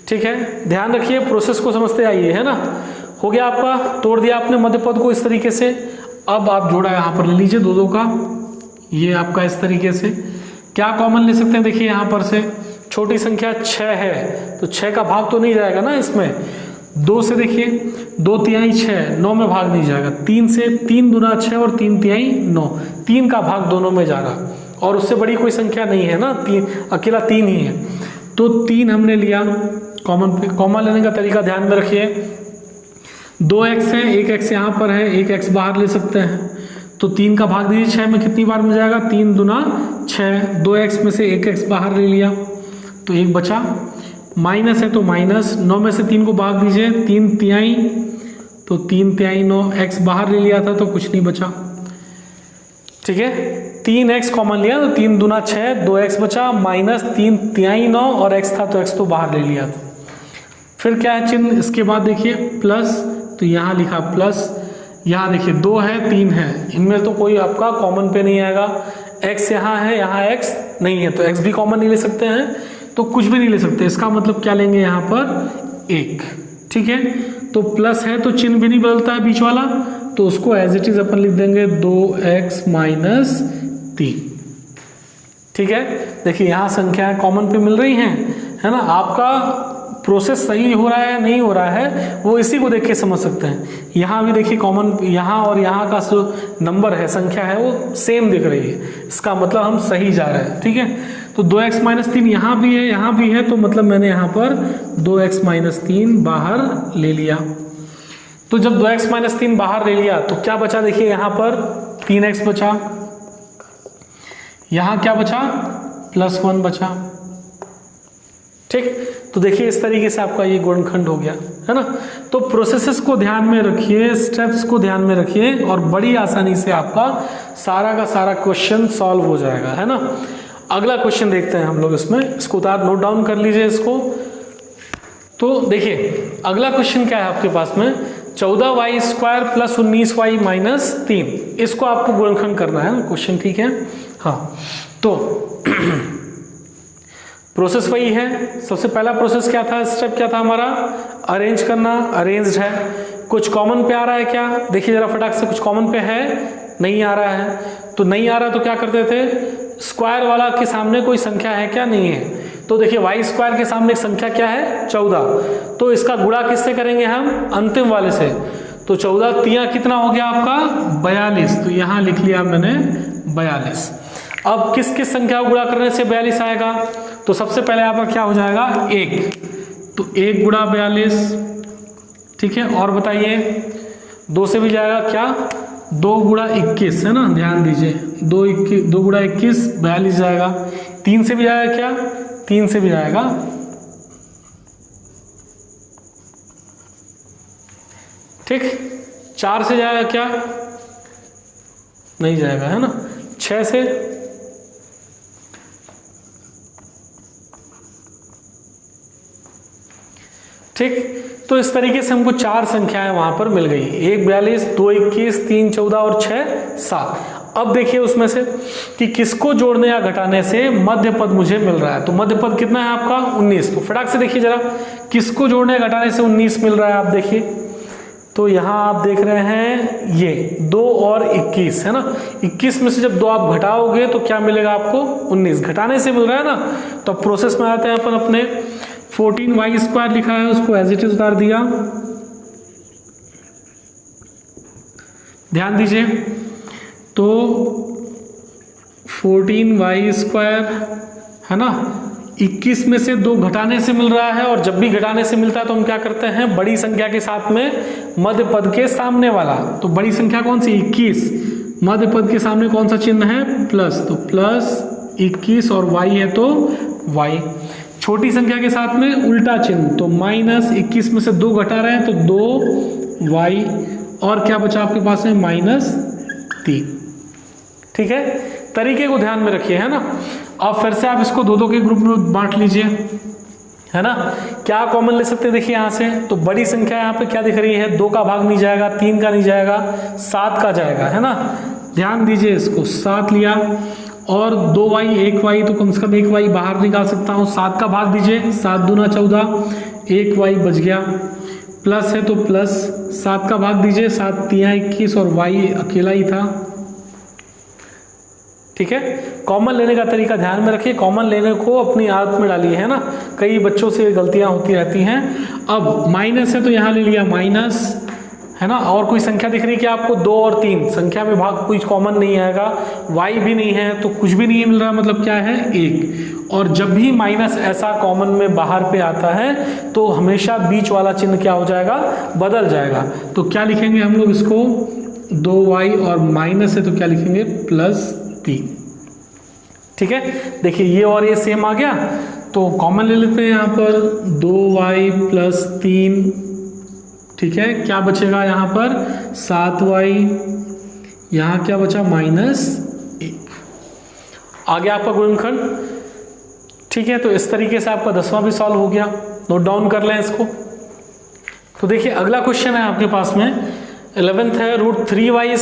ठीक है, ध्यान रखिए प्रोसेस को समझते आइए, है ना। हो गया आपका, तोड़ दिया आपने मध्य पद को इस तरीके से। अब आप जोड़ा यहाँ पर ले लीजिए 2 2 का, ये आपका इस तरीके से। क्या कॉमन ले सकते हैं, देखिए यहाँ पर से छोटी संख्या 6 है तो 6 का भाग तो नहीं जाएगा ना इसमें, 2 से देखिए 2 तिहाई 6, 9 में भाग नहीं जाएगा। 3 से 3 दूना 6 और 3 तिहाई 9, 3 का भाग दोनों में जाएगा और उससे बड़ी कोई संख्या नहीं है ना, 3 अकेला 3 ही है। तो 3 हमने लिया कॉमन पे। कॉमन लेने का तरीका ध्यान में रखिए, 2x है, 1x यहाँ पर है, 1x बाहर ले सकते हैं। तो 3 का भाग दीजिए 6 में, कितनी बार मिल जाएगा, 3 दूना 6, 2x में से 1x बाहर ले लिया तो 1 बचा। माइनस है तो माइनस, 9 में से 3 को भाग दीजिए, 3 तिहाई तो 3 तिहाई 9, x बाहर ले लिया था तो कुछ नहीं बचा। ठीक है, 3x कॉमन लिया तो 3 दूना 6, 2x बचा, माइनस 3 तिहाई 9 और x था तो x तो बाहर ले लिया था। फिर क्या है चिन्ह, इसके बाद देखिए प्लस, तो यहाँ लिखा प्लस, यहाँ देखिए 2 है 3 है, इनमें तो कोई आपका कॉमन पे नहीं आएगा। x यहाँ है, यहाँ x नहीं है तो x भी कॉमन नहीं ले सकते हैं, तो कुछ भी नहीं ले सकते। इसका मतलब क्या लेंगे यहाँ पर 1। ठीक है, तो प्लस है तो चिन्ह भी नहीं बदलता है बीच वाला, तो उसको एज इट इज अपन लिख देंगे 2x माइनस 3। ठीक है, देखिए यहाँ संख्याएं कॉमन पे मिल रही हैं, है ना। आपका प्रोसेस सही हो रहा है या नहीं हो रहा है वो इसी को देख के समझ सकते हैं। यहाँ भी देखिए कॉमन, यहाँ और यहाँ का जो नंबर है, संख्या है, वो सेम दिख रही है, इसका मतलब हम सही जा रहे हैं। ठीक है, तो 2x माइनस 3 यहाँ भी है, यहाँ भी है, तो मतलब मैंने यहाँ पर 2x माइनस 3 बाहर ले लिया। तो जब 2x माइनस 3 बाहर ले लिया तो क्या बचा, देखिए यहाँ पर 3x बचा, यहाँ क्या बचा, +1 बचा। ठीक, तो देखिए इस तरीके से आपका ये गुणनखंड हो गया, है ना। तो प्रोसेसेस को ध्यान में रखिए, स्टेप्स को ध्यान में रखिए और बड़ी आसानी से आपका सारा का सारा क्वेश्चन सॉल्व हो जाएगा, है ना। अगला क्वेश्चन देखते हैं हम लोग इसमें, इसको नोट डाउन कर लीजिए इसको। तो देखिए अगला क्वेश्चन क्या है आपके पास में, 14y² + 19y माइनस 3, इसको आपको गुणनखंड करना है ना क्वेश्चन। ठीक है, हाँ, तो प्रोसेस वही है। सबसे पहला प्रोसेस क्या था, स्टेप क्या था हमारा, अरेंज करना। अरेंज्ड है, कुछ कॉमन पे आ रहा है क्या, देखिए जरा फटाक से, कुछ कॉमन पे है, नहीं आ रहा है। तो नहीं आ रहा तो क्या करते थे, स्क्वायर वाला के सामने कोई संख्या है क्या, नहीं है, तो देखिए y² के सामने एक संख्या क्या है, 14, तो इसका गुणा किससे करेंगे हम, अंतिम वाले से। तो 14 तिया कितना हो गया आपका, 42, तो यहाँ लिख लिया मैंने 42। अब किस किस संख्या को गुणा करने से 42 आएगा, तो सबसे पहले आपका क्या हो जाएगा, 1, तो 1 गुणा 42। ठीक है, और बताइए 2 से भी जाएगा क्या, 2 गुणा 21, है ना, ध्यान दीजिए, 2 गुणा 21 42 जाएगा। 3 से भी जाएगा क्या, 3 से भी जाएगा। ठीक, 4 से जाएगा क्या, नहीं जाएगा, है ना। 6 से, ठीक, तो इस तरीके से हमको 4 संख्याएं वहां पर मिल गई, 1 42, 2 21, 3 14 और 6 7। अब देखिए उसमें से कि किसको जोड़ने या घटाने से मध्य पद मुझे मिल रहा है। तो मध्य पद कितना है आपका, 19। तो फटाक से देखिए जरा, किसको जोड़ने या घटाने से 19 मिल रहा है, आप देखिए। तो यहाँ आप देख रहे हैं ये 2 और 21, है ना। 21 में से जब 2 आप घटाओगे तो क्या मिलेगा आपको, 19, घटाने से मिल रहा है ना। तो प्रोसेस में आते हैं अपन अपने, 14y² लिखा है, उसको एज इट इज उतार दिया। ध्यान दीजिए, तो 14y² है ना, 21 में से 2 घटाने से मिल रहा है, और जब भी घटाने से मिलता है तो हम क्या करते हैं, बड़ी संख्या के साथ में मध्य पद के सामने वाला। तो बड़ी संख्या कौन सी, 21, मध्य पद के सामने कौन सा चिन्ह है, प्लस, तो प्लस 21 और y है तो y। छोटी संख्या के साथ में उल्टा चिन्ह, तो माइनस 21 में से 2 घटा रहे हैं तो 2y, और क्या बचा आपके पास में, -3। ठीक है, तरीके को ध्यान में रखिए, है ना। अब फिर से आप इसको 2-2 के ग्रुप में बांट लीजिए, है ना। क्या कॉमन ले सकते हैं, देखिए यहाँ से, तो बड़ी संख्या यहाँ पे क्या दिख रही है, 2 का भाग नहीं जाएगा, 3 का नहीं जाएगा, 7 का जाएगा, है ना। ध्यान दीजिए, इसको 7 लिया, और 2y 1y, तो कम से कम 1y बाहर निकाल सकता हूँ। 7 का भाग दीजिए, 7 दूना 14, 1y बच गया, प्लस है तो प्लस, 7 का भाग दीजिए, 7 तिया 21 और y अकेला ही था, ठीक है। कॉमन लेने का तरीका ध्यान में रखिए, कॉमन लेने को अपनी आदत में डालिए, है ना, कई बच्चों से गलतियां होती रहती हैं। अब माइनस है तो यहाँ ले लिया माइनस, है ना, और कोई संख्या दिख रही है कि आपको 2 और 3 संख्या में भाग कोई कॉमन नहीं आएगा, y भी नहीं है तो कुछ भी नहीं मिल रहा, मतलब क्या है 1। और जब भी माइनस ऐसा कॉमन में बाहर पे आता है तो हमेशा बीच वाला चिन्ह क्या हो जाएगा, बदल जाएगा। तो क्या लिखेंगे हम लोग इसको, 2y और माइनस है तो क्या लिखेंगे +3, ठीक है। देखिए ये और ये सेम आ गया तो कॉमन ले लेते हैं यहाँ पर 2y + 3, ठीक है। क्या बचेगा यहाँ पर 7y, यहाँ क्या बचा -1, आ गया आपका गुणनखंड, ठीक है। तो इस तरीके से आपका 10वां भी सॉल्व हो गया, नोट डाउन कर लें इसको। तो देखिए अगला क्वेश्चन है आपके पास में 11th है, √3y²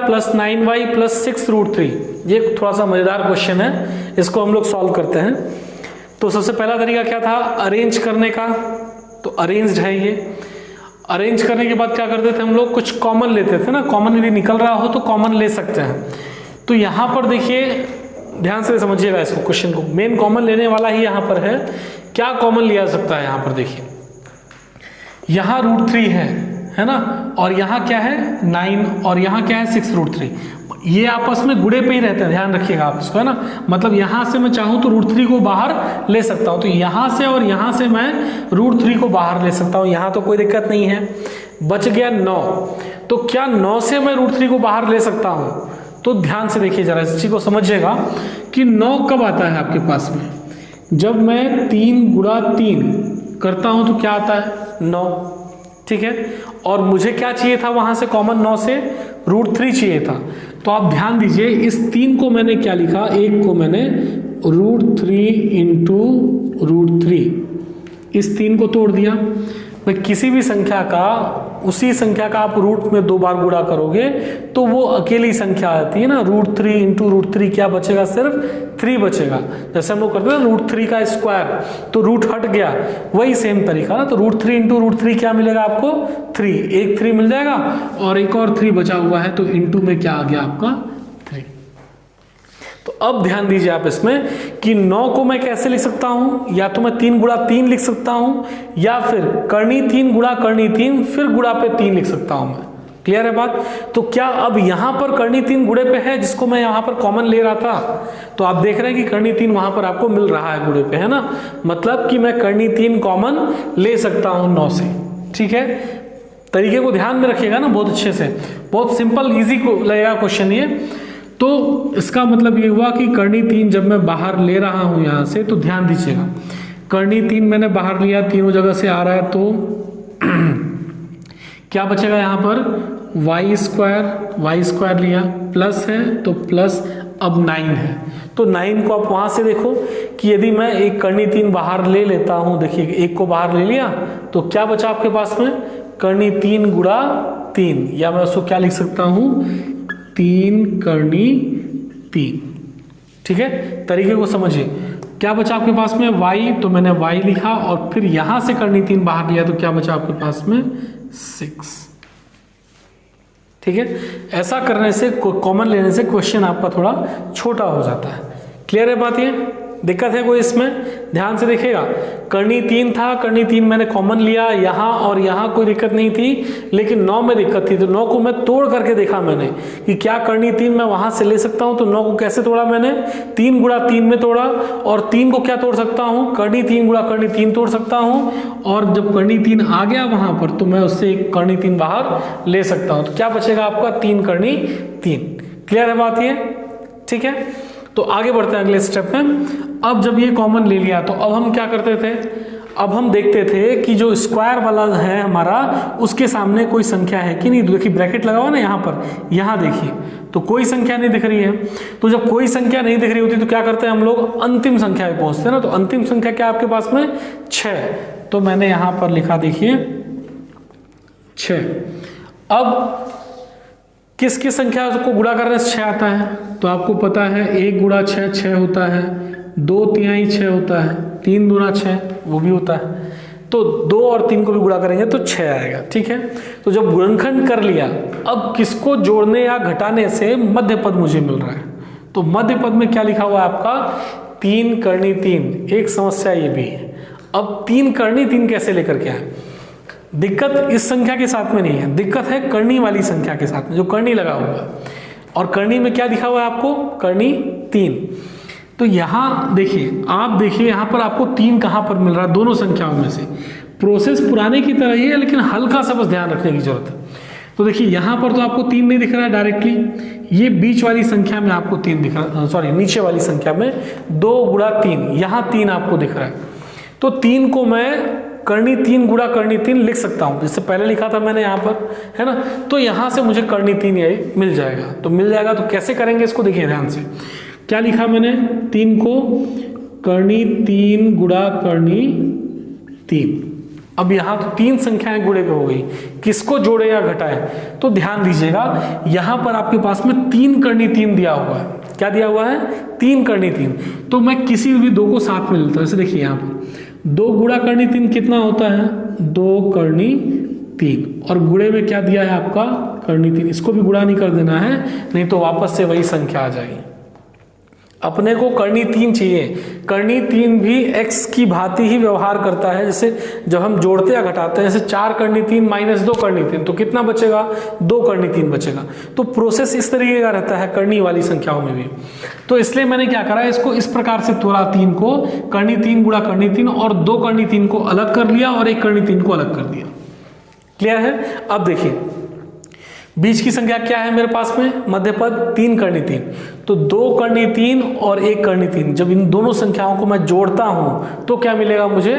+ 9y + 6 √3। ये थोड़ा सा मजेदार क्वेश्चन है, इसको हम लोग सॉल्व करते हैं। तो सबसे पहला तरीका क्या था, अरेंज करने का, तो अरेंज्ड है ये। अरेंज करने के बाद क्या करते थे हम लोग, कुछ कॉमन लेते थे ना, कॉमन यदि निकल रहा हो तो कॉमन ले सकते हैं। तो यहाँ पर देखिए ध्यान से समझिएगा इसको, क्वेश्चन को, मेन कॉमन लेने वाला ही यहाँ पर है। क्या कॉमन लिया जा सकता है यहाँ पर, देखिए यहाँ √3 है ना, और यहाँ क्या है 9 और यहाँ क्या है 6 √3, ये आपस में गुणे पे ही रहते हैं, ध्यान रखिएगा आप इसको, है ना। मतलब यहाँ से मैं चाहूँ तो √3 को बाहर ले सकता हूँ, तो यहाँ से और यहाँ से मैं √3 को बाहर ले सकता हूँ, यहाँ तो कोई दिक्कत नहीं है। बच गया 9, तो क्या 9 से मैं √3 को बाहर ले सकता हूँ, तो ध्यान से देखिए जरा इस चीज को समझिएगा कि 9 कब आता है आपके पास में, जब मैं 3 × 3 करता हूँ तो क्या आता है 9, ठीक है। और मुझे क्या चाहिए था वहां से कॉमन, 9 से √3 चाहिए था। तो आप ध्यान दीजिए इस 3 को मैंने क्या लिखा, 1 को मैंने √3 × √3, इस 3 को तोड़ दिया। मैं किसी भी संख्या का उसी संख्या का आप रूट में 2 बार गुणा करोगे तो वो अकेली संख्या आती है ना, √3 × √3 क्या बचेगा, सिर्फ 3 बचेगा। जैसे हम लोग करते हैं √3 का स्क्वायर तो रूट हट गया, वही सेम तरीका ना। तो √3 × √3 क्या मिलेगा आपको 3, एक 3 मिल जाएगा और एक और 3 बचा हुआ है तो इंटू में क्या आ गया आपका 3। तो अब ध्यान दीजिए आप इसमें कि 9 को मैं कैसे लिख सकता हूं, या तो मैं 3 × 3 लिख सकता हूं या फिर करनी 3 × करनी 3 फिर गुणा पे 3 लिख सकता हूं मैं। क्लियर है बात। तो क्या अब यहां पर करनी 3 गुणे पे है जिसको मैं यहां पर कॉमन ले रहा था, तो आप देख रहे हैं कि करनी 3 वहां पर आपको मिल रहा है गुणे पे, है ना। मतलब कि मैं करनी 3 कॉमन ले सकता हूं 9 से, ठीक है। तरीके को ध्यान में रखिएगा ना बहुत अच्छे से, बहुत सिंपल इजी को लगेगा क्वेश्चन ये। तो इसका मतलब ये हुआ कि करनी 3 जब मैं बाहर ले रहा हूं यहां से, तो ध्यान दीजिएगा करनी 3 मैंने बाहर लिया, तीनों जगह से आ रहा है, तो क्या बचेगा यहां पर y² लिया, प्लस है तो प्लस अब 9 है, तो 9 को आप वहां से देखो कि यदि मैं एक करनी 3 बाहर ले लेता हूं, देखिए एक को बाहर ले लिया तो क्या बचा आपके पास में करनी 3 × 3, या मैं उसको क्या लिख सकता हूं 3 करनी 3, ठीक है। तरीके को समझिए, क्या बचा आपके पास में y, तो मैंने y लिखा और फिर यहां से करनी 3 बाहर लिया तो क्या बचा आपके पास में 6, ठीक है। ऐसा करने से कॉमन लेने से क्वेश्चन आपका थोड़ा छोटा हो जाता है। क्लियर है बात, ये दिक्कत है कोई इसमें, ध्यान से देखिएगा। करनी 3 था, करनी 3 मैंने कॉमन लिया यहाँ और यहाँ कोई दिक्कत नहीं थी, लेकिन 9 में दिक्कत थी, तो 9 को मैं तोड़ करके देखा मैंने कि क्या करनी 3 मैं वहां से ले सकता हूं। तो 9 को कैसे तोड़ा मैंने 3 × 3 में तोड़ा, और 3 को क्या तोड़ सकता हूं करनी 3 × करनी 3 तोड़ सकता हूं, और जब करनी 3 आ गया वहां पर तो मैं उससे एक करनी 3 बाहर ले सकता हूं, तो क्या बचेगा आपका 3 करनी 3। क्लियर है बात ये, ठीक है। तो आगे बढ़ते हैं अगले स्टेप में। अब जब ये कॉमन ले लिया तो अब हम क्या करते थे, अब हम देखते थे कि जो स्क्वायर वाला है हमारा उसके सामने कोई संख्या है कि नहीं। देखिए ब्रैकेट लगा हुआ ना यहाँ पर, यहाँ देखिए तो कोई संख्या नहीं दिख रही है। तो जब कोई संख्या नहीं दिख रही होती तो क्या करते हैं हम लोग अंतिम संख्या पे पहुंचते हैं ना। तो अंतिम संख्या क्या आपके पास में 6, तो मैंने यहाँ पर लिखा देखिए 6। अब किस किस संख्या को गुणा करने से 6 आता है, तो आपको पता है 1 × 6 6 होता है, 2/3 6 होता है, 3 दूना 6 वो भी होता है, तो 2 और 3 को भी गुणा करेंगे तो 6 आएगा, ठीक है। तो जब गुणनखंड कर लिया, अब किसको जोड़ने या घटाने से मध्य पद मुझे मिल रहा है, तो मध्य पद में क्या लिखा हुआ है आपका 3 करनी 3। एक समस्या ये भी है, अब 3 करनी 3 कैसे लेकर के आए? दिक्कत इस संख्या के साथ में नहीं है, दिक्कत है करनी वाली संख्या के साथ में, जो करनी लगा हुआ है। और करनी में क्या लिखा हुआ है आपको? करनी 3। तो यहाँ देखिए, आप देखिए यहाँ पर आपको 3 कहाँ पर मिल रहा है दोनों संख्याओं में से। प्रोसेस पुराने की तरह ही है, लेकिन हल्का सा बस ध्यान रखने की जरूरत है। तो देखिए यहाँ पर तो आपको 3 नहीं दिख रहा है डायरेक्टली, ये बीच वाली संख्या में आपको 3 दिख रहा है, सॉरी नीचे वाली संख्या में 2 गुणा 3, यहाँ 3 आपको दिख रहा है। तो 3 को मैं करनी 3 गुणा करनी 3 लिख सकता हूँ, जिससे पहले लिखा था मैंने यहाँ पर, है ना। तो यहाँ से मुझे करनी 3 ये मिल जाएगा। तो मिल जाएगा तो कैसे करेंगे इसको, देखिए ध्यान से। क्या लिखा मैंने? 3 को करनी 3 गुणा करनी 3। अब यहाँ तो 3 संख्याएं गुणे पे हो गई, किसको जोड़े या घटाए? तो ध्यान दीजिएगा, यहाँ पर आपके पास में 3 करनी 3 दिया हुआ है। क्या दिया हुआ है? 3 करनी 3। तो मैं किसी भी 2 को साथ में लेता हूँ। जैसे देखिए यहाँ पर 2 गुणा करनी 3 कितना होता है? 2 करनी 3। और गुणे में क्या दिया है आपका? करनी 3। इसको भी गुणा नहीं कर देना है, नहीं तो वापस से वही संख्या आ जाएगी। अपने को करनी 3 चाहिए। करनी 3 भी x की भांति ही व्यवहार करता है, जैसे जब हम जोड़ते या घटाते हैं, जैसे 4 करनी 3 माइनस 2 करनी 3, तो कितना बचेगा? 2 करनी 3 बचेगा। तो प्रोसेस इस तरीके का रहता है करनी वाली संख्याओं में भी। तो इसलिए मैंने क्या करा, इसको इस प्रकार से तोड़ा, 3 को करनी 3 गुणा करनी 3, और 2 करनी 3 को अलग कर लिया और 1 करनी 3 को अलग कर दिया। क्लियर है? अब देखिए बीच की संख्या क्या है मेरे पास में? मध्य पद 3 करनी 3। तो 2 करनी 3 और 1 करनी 3, जब इन दोनों संख्याओं को मैं जोड़ता हूं तो क्या मिलेगा मुझे?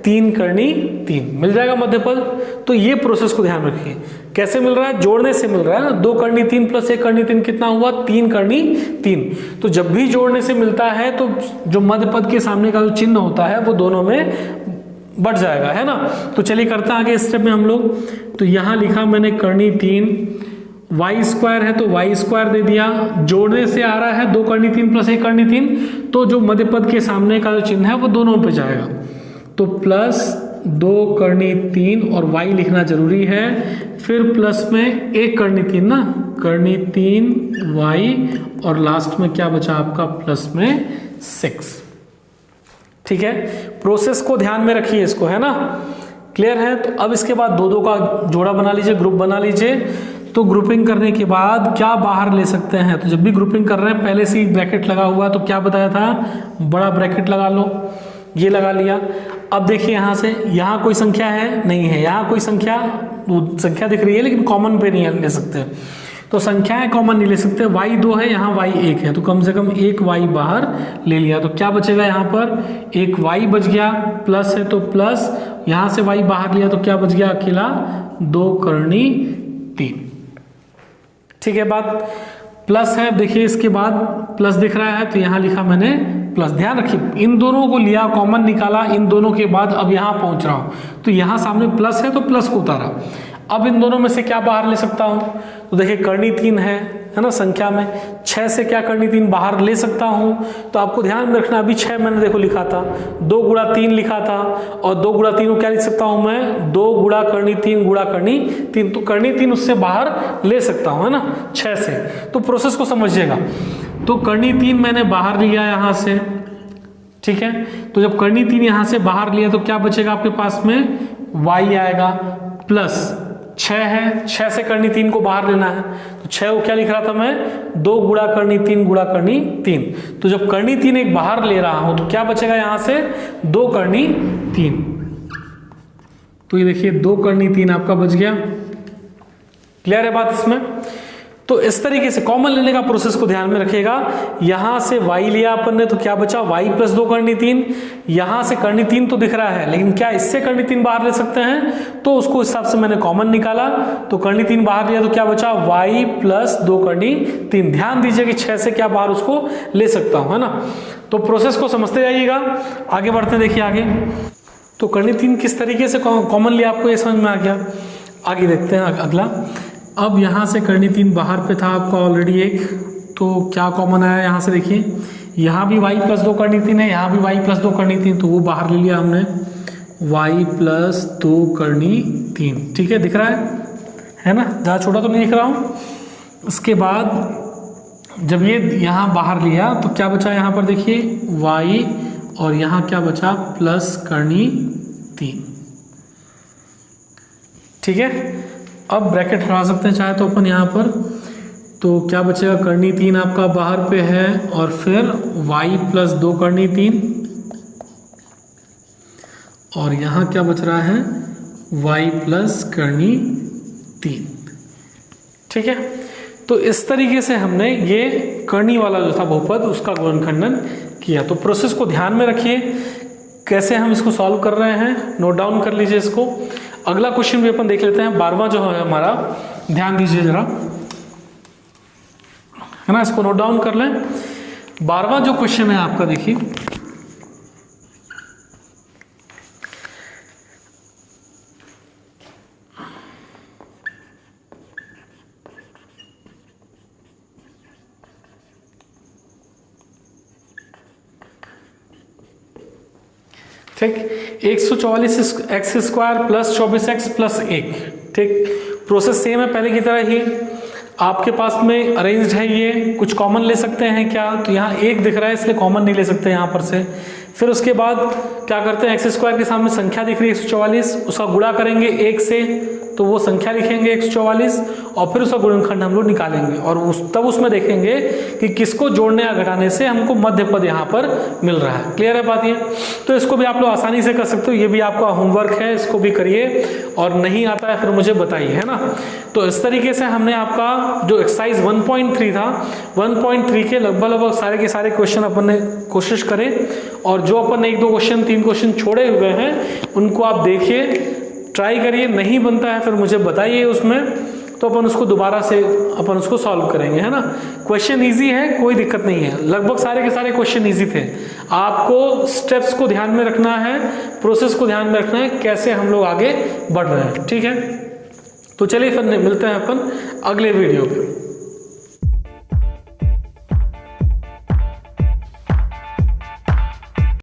3 करनी 3 मिल जाएगा मध्य पद। तो ये प्रोसेस को ध्यान रखिए, कैसे मिल रहा है? जोड़ने से मिल रहा है ना। 2 करनी 3 प्लस 1 करनी 3 कितना हुआ? 3 करनी 3। तो जब भी जोड़ने से मिलता है तो जो मध्य पद के सामने का जो चिन्ह होता है वो दोनों में बढ़ जाएगा, है ना। तो चलिए करते हैं आगे स्टेप में हम लोग। तो यहाँ लिखा मैंने करनी 3, वाई स्क्वायर है तो वाई स्क्वायर दे दिया। जोड़ने से आ रहा है 2 करनी 3 प्लस 1 करनी 3, तो जो मध्य पद के सामने का जो चिन्ह है वो दोनों पे जाएगा। तो प्लस 2 करनी 3 और y लिखना जरूरी है, फिर प्लस में 1 करनी 3 ना, करनी 3 y, और लास्ट में क्या बचा आपका? प्लस में 6। ठीक है, प्रोसेस को ध्यान में रखिए इसको, है ना। क्लियर है? तो अब इसके बाद 2 का जोड़ा बना लीजिए, ग्रुप बना लीजिए। तो ग्रुपिंग करने के बाद क्या बाहर ले सकते हैं? तो जब भी ग्रुपिंग कर रहे हैं पहले से ही ब्रैकेट लगा हुआ, तो क्या बताया था? बड़ा ब्रैकेट लगा लो, ये लगा लिया। अब देखिए यहाँ से, यहाँ कोई संख्या है? नहीं है। यहाँ कोई संख्या दिख रही है लेकिन कॉमन पे नहीं ले सकते, तो संख्याएं कॉमन नहीं ले सकते। y 2 है, यहाँ y 1 है, तो कम से कम 1 y बाहर ले लिया। तो क्या बचेगा यहाँ पर? 1 y बच गया, प्लस है तो प्लस, यहाँ से y बाहर लिया तो क्या बच गया? अकेला 2 करनी 3। ठीक है बात? प्लस है, देखिए इसके बाद प्लस दिख रहा है तो यहाँ लिखा मैंने प्लस। ध्यान रखिए, इन दोनों को लिया, कॉमन निकाला, इन दोनों के बाद अब यहाँ पहुंच रहा हूं, तो यहाँ सामने प्लस है तो प्लस को उतारा। अब इन दोनों में से क्या बाहर ले सकता हूं? तो देखिए करनी 3 है ना संख्या में, 6 से क्या करनी 3 बाहर ले सकता हूं? तो आपको ध्यान में रखना, अभी 6 मैंने देखो लिखा था, 2 गुणा 3 लिखा था, और 2 गुणा 3 को क्या लिख सकता हूं मैं? 2 गुणा करनी 3 गुणा करनी 3, तो करनी 3 उससे बाहर ले सकता हूं, है ना, 6 से। तो प्रोसेस को समझिएगा। तो करनी 3 मैंने बाहर लिया यहाँ से, ठीक है। तो जब करनी 3 यहाँ से बाहर लिया तो क्या बचेगा आपके पास में? y आएगा, प्लस 6 है, 6 से करनी 3 को बाहर लेना है, तो 6 को क्या लिख रहा था मैं? 2 गुणा करनी 3 गुणा करनी 3। तो जब करनी 3 एक बाहर ले रहा हूं तो क्या बचेगा यहां से? 2 करनी 3। तो ये देखिए 2 करनी 3 आपका बच गया। क्लियर है बात इसमें? तो इस तरीके से कॉमन लेने का प्रोसेस को ध्यान में रखिएगा। यहां से y लिया अपन ने तो क्या बचा? y प्लस 2 करनी 3। यहां से करनी 3 तो दिख रहा है, लेकिन क्या इससे करनी 3 बाहर ले सकते हैं? तो उसको हिसाब से मैंने कॉमन निकाला, तो करनी 3 बाहर लिया तो क्या बचा? y प्लस 2 करनी 3। ध्यान दीजिए कि 6 से क्या बाहर उसको ले सकता हूं, है ना। तो प्रोसेस को समझते जाइएगा, आगे बढ़ते देखिए आगे। तो करनी 3 किस तरीके से कॉमन लिया आपको ये समझ में आ गया। आगे देखते हैं अगला। अब यहाँ से करनी 3 बाहर पे था आपका ऑलरेडी एक, तो क्या कॉमन आया यहाँ से? देखिए यहाँ भी y प्लस 2 करनी 3 है, यहाँ भी y प्लस 2 करनी 3, तो वो बाहर ले लिया हमने, y प्लस 2 करनी 3। ठीक है, दिख रहा है ना? जहाँ छोटा तो नहीं दिख रहा हूँ। उसके बाद जब ये यहाँ बाहर लिया तो क्या बचा यहाँ पर देखिए y, और यहाँ क्या बचा प्लस करनी 3। ठीक है, अब ब्रैकेट हटा सकते हैं चाहे तो अपन यहाँ पर, तो क्या बचेगा करनी 3 आपका बाहर पे है, और फिर y प्लस 2 करनी 3, और यहाँ क्या बच रहा है y प्लस करनी 3। ठीक है, तो इस तरीके से हमने ये करनी वाला जो था बहुपद उसका गुणनखंडन किया। तो प्रोसेस को ध्यान में रखिए, कैसे हम इसको सॉल्व कर रहे हैं नोट डाउन कर लीजिए इसको। अगला क्वेश्चन भी अपन देख लेते हैं, 12वां जो है हमारा, ध्यान दीजिए जरा, है ना, इसको नोट डाउन कर लें। 12वां जो क्वेश्चन है आपका देखिए, ठीक, 144 x square plus 24x plus 1। ठीक, प्रोसेस सेम है पहले की तरह ही, आपके पास में अरेंज्ड है, ये कुछ कॉमन ले सकते हैं क्या, तो यहाँ 1 दिख रहा है इसलिए कॉमन नहीं ले सकते यहाँ पर से। फिर उसके बाद क्या करते हैं, एक्स स्क्वायर के सामने संख्या दिख रही है 144, उसका गुणा करेंगे 1 से, तो वो संख्या लिखेंगे 144, और फिर उसका गुणनखंड हम लोग निकालेंगे, और तब उसमें देखेंगे कि किसको जोड़ने या घटाने से हमको मध्य पद यहाँ पर मिल रहा है। क्लियर है बात ये? तो इसको भी आप लोग आसानी से कर सकते हो, ये भी आपका होमवर्क है, इसको भी करिए, और नहीं आता है फिर मुझे बताइए, है ना। तो इस तरीके से हमने आपका जो एक्सरसाइज 1.3 था, 1.3 के लगभग सारे के सारे क्वेश्चन अपन ने कोशिश करें, और जो अपन ने 1-2 क्वेश्चन 3 क्वेश्चन छोड़े हुए हैं उनको आप देखिए, ट्राई करिए, नहीं बनता है फिर मुझे बताइए उसमें, तो अपन उसको दोबारा से अपन उसको सॉल्व करेंगे, है ना। क्वेश्चन इजी है, कोई दिक्कत नहीं है, लगभग सारे के सारे क्वेश्चन इजी थे। आपको स्टेप्स को ध्यान में रखना है, प्रोसेस को ध्यान में रखना है, कैसे हम लोग आगे बढ़ रहे हैं। ठीक है, तो चलिए फिर मिलते हैं अपन अगले वीडियो पे।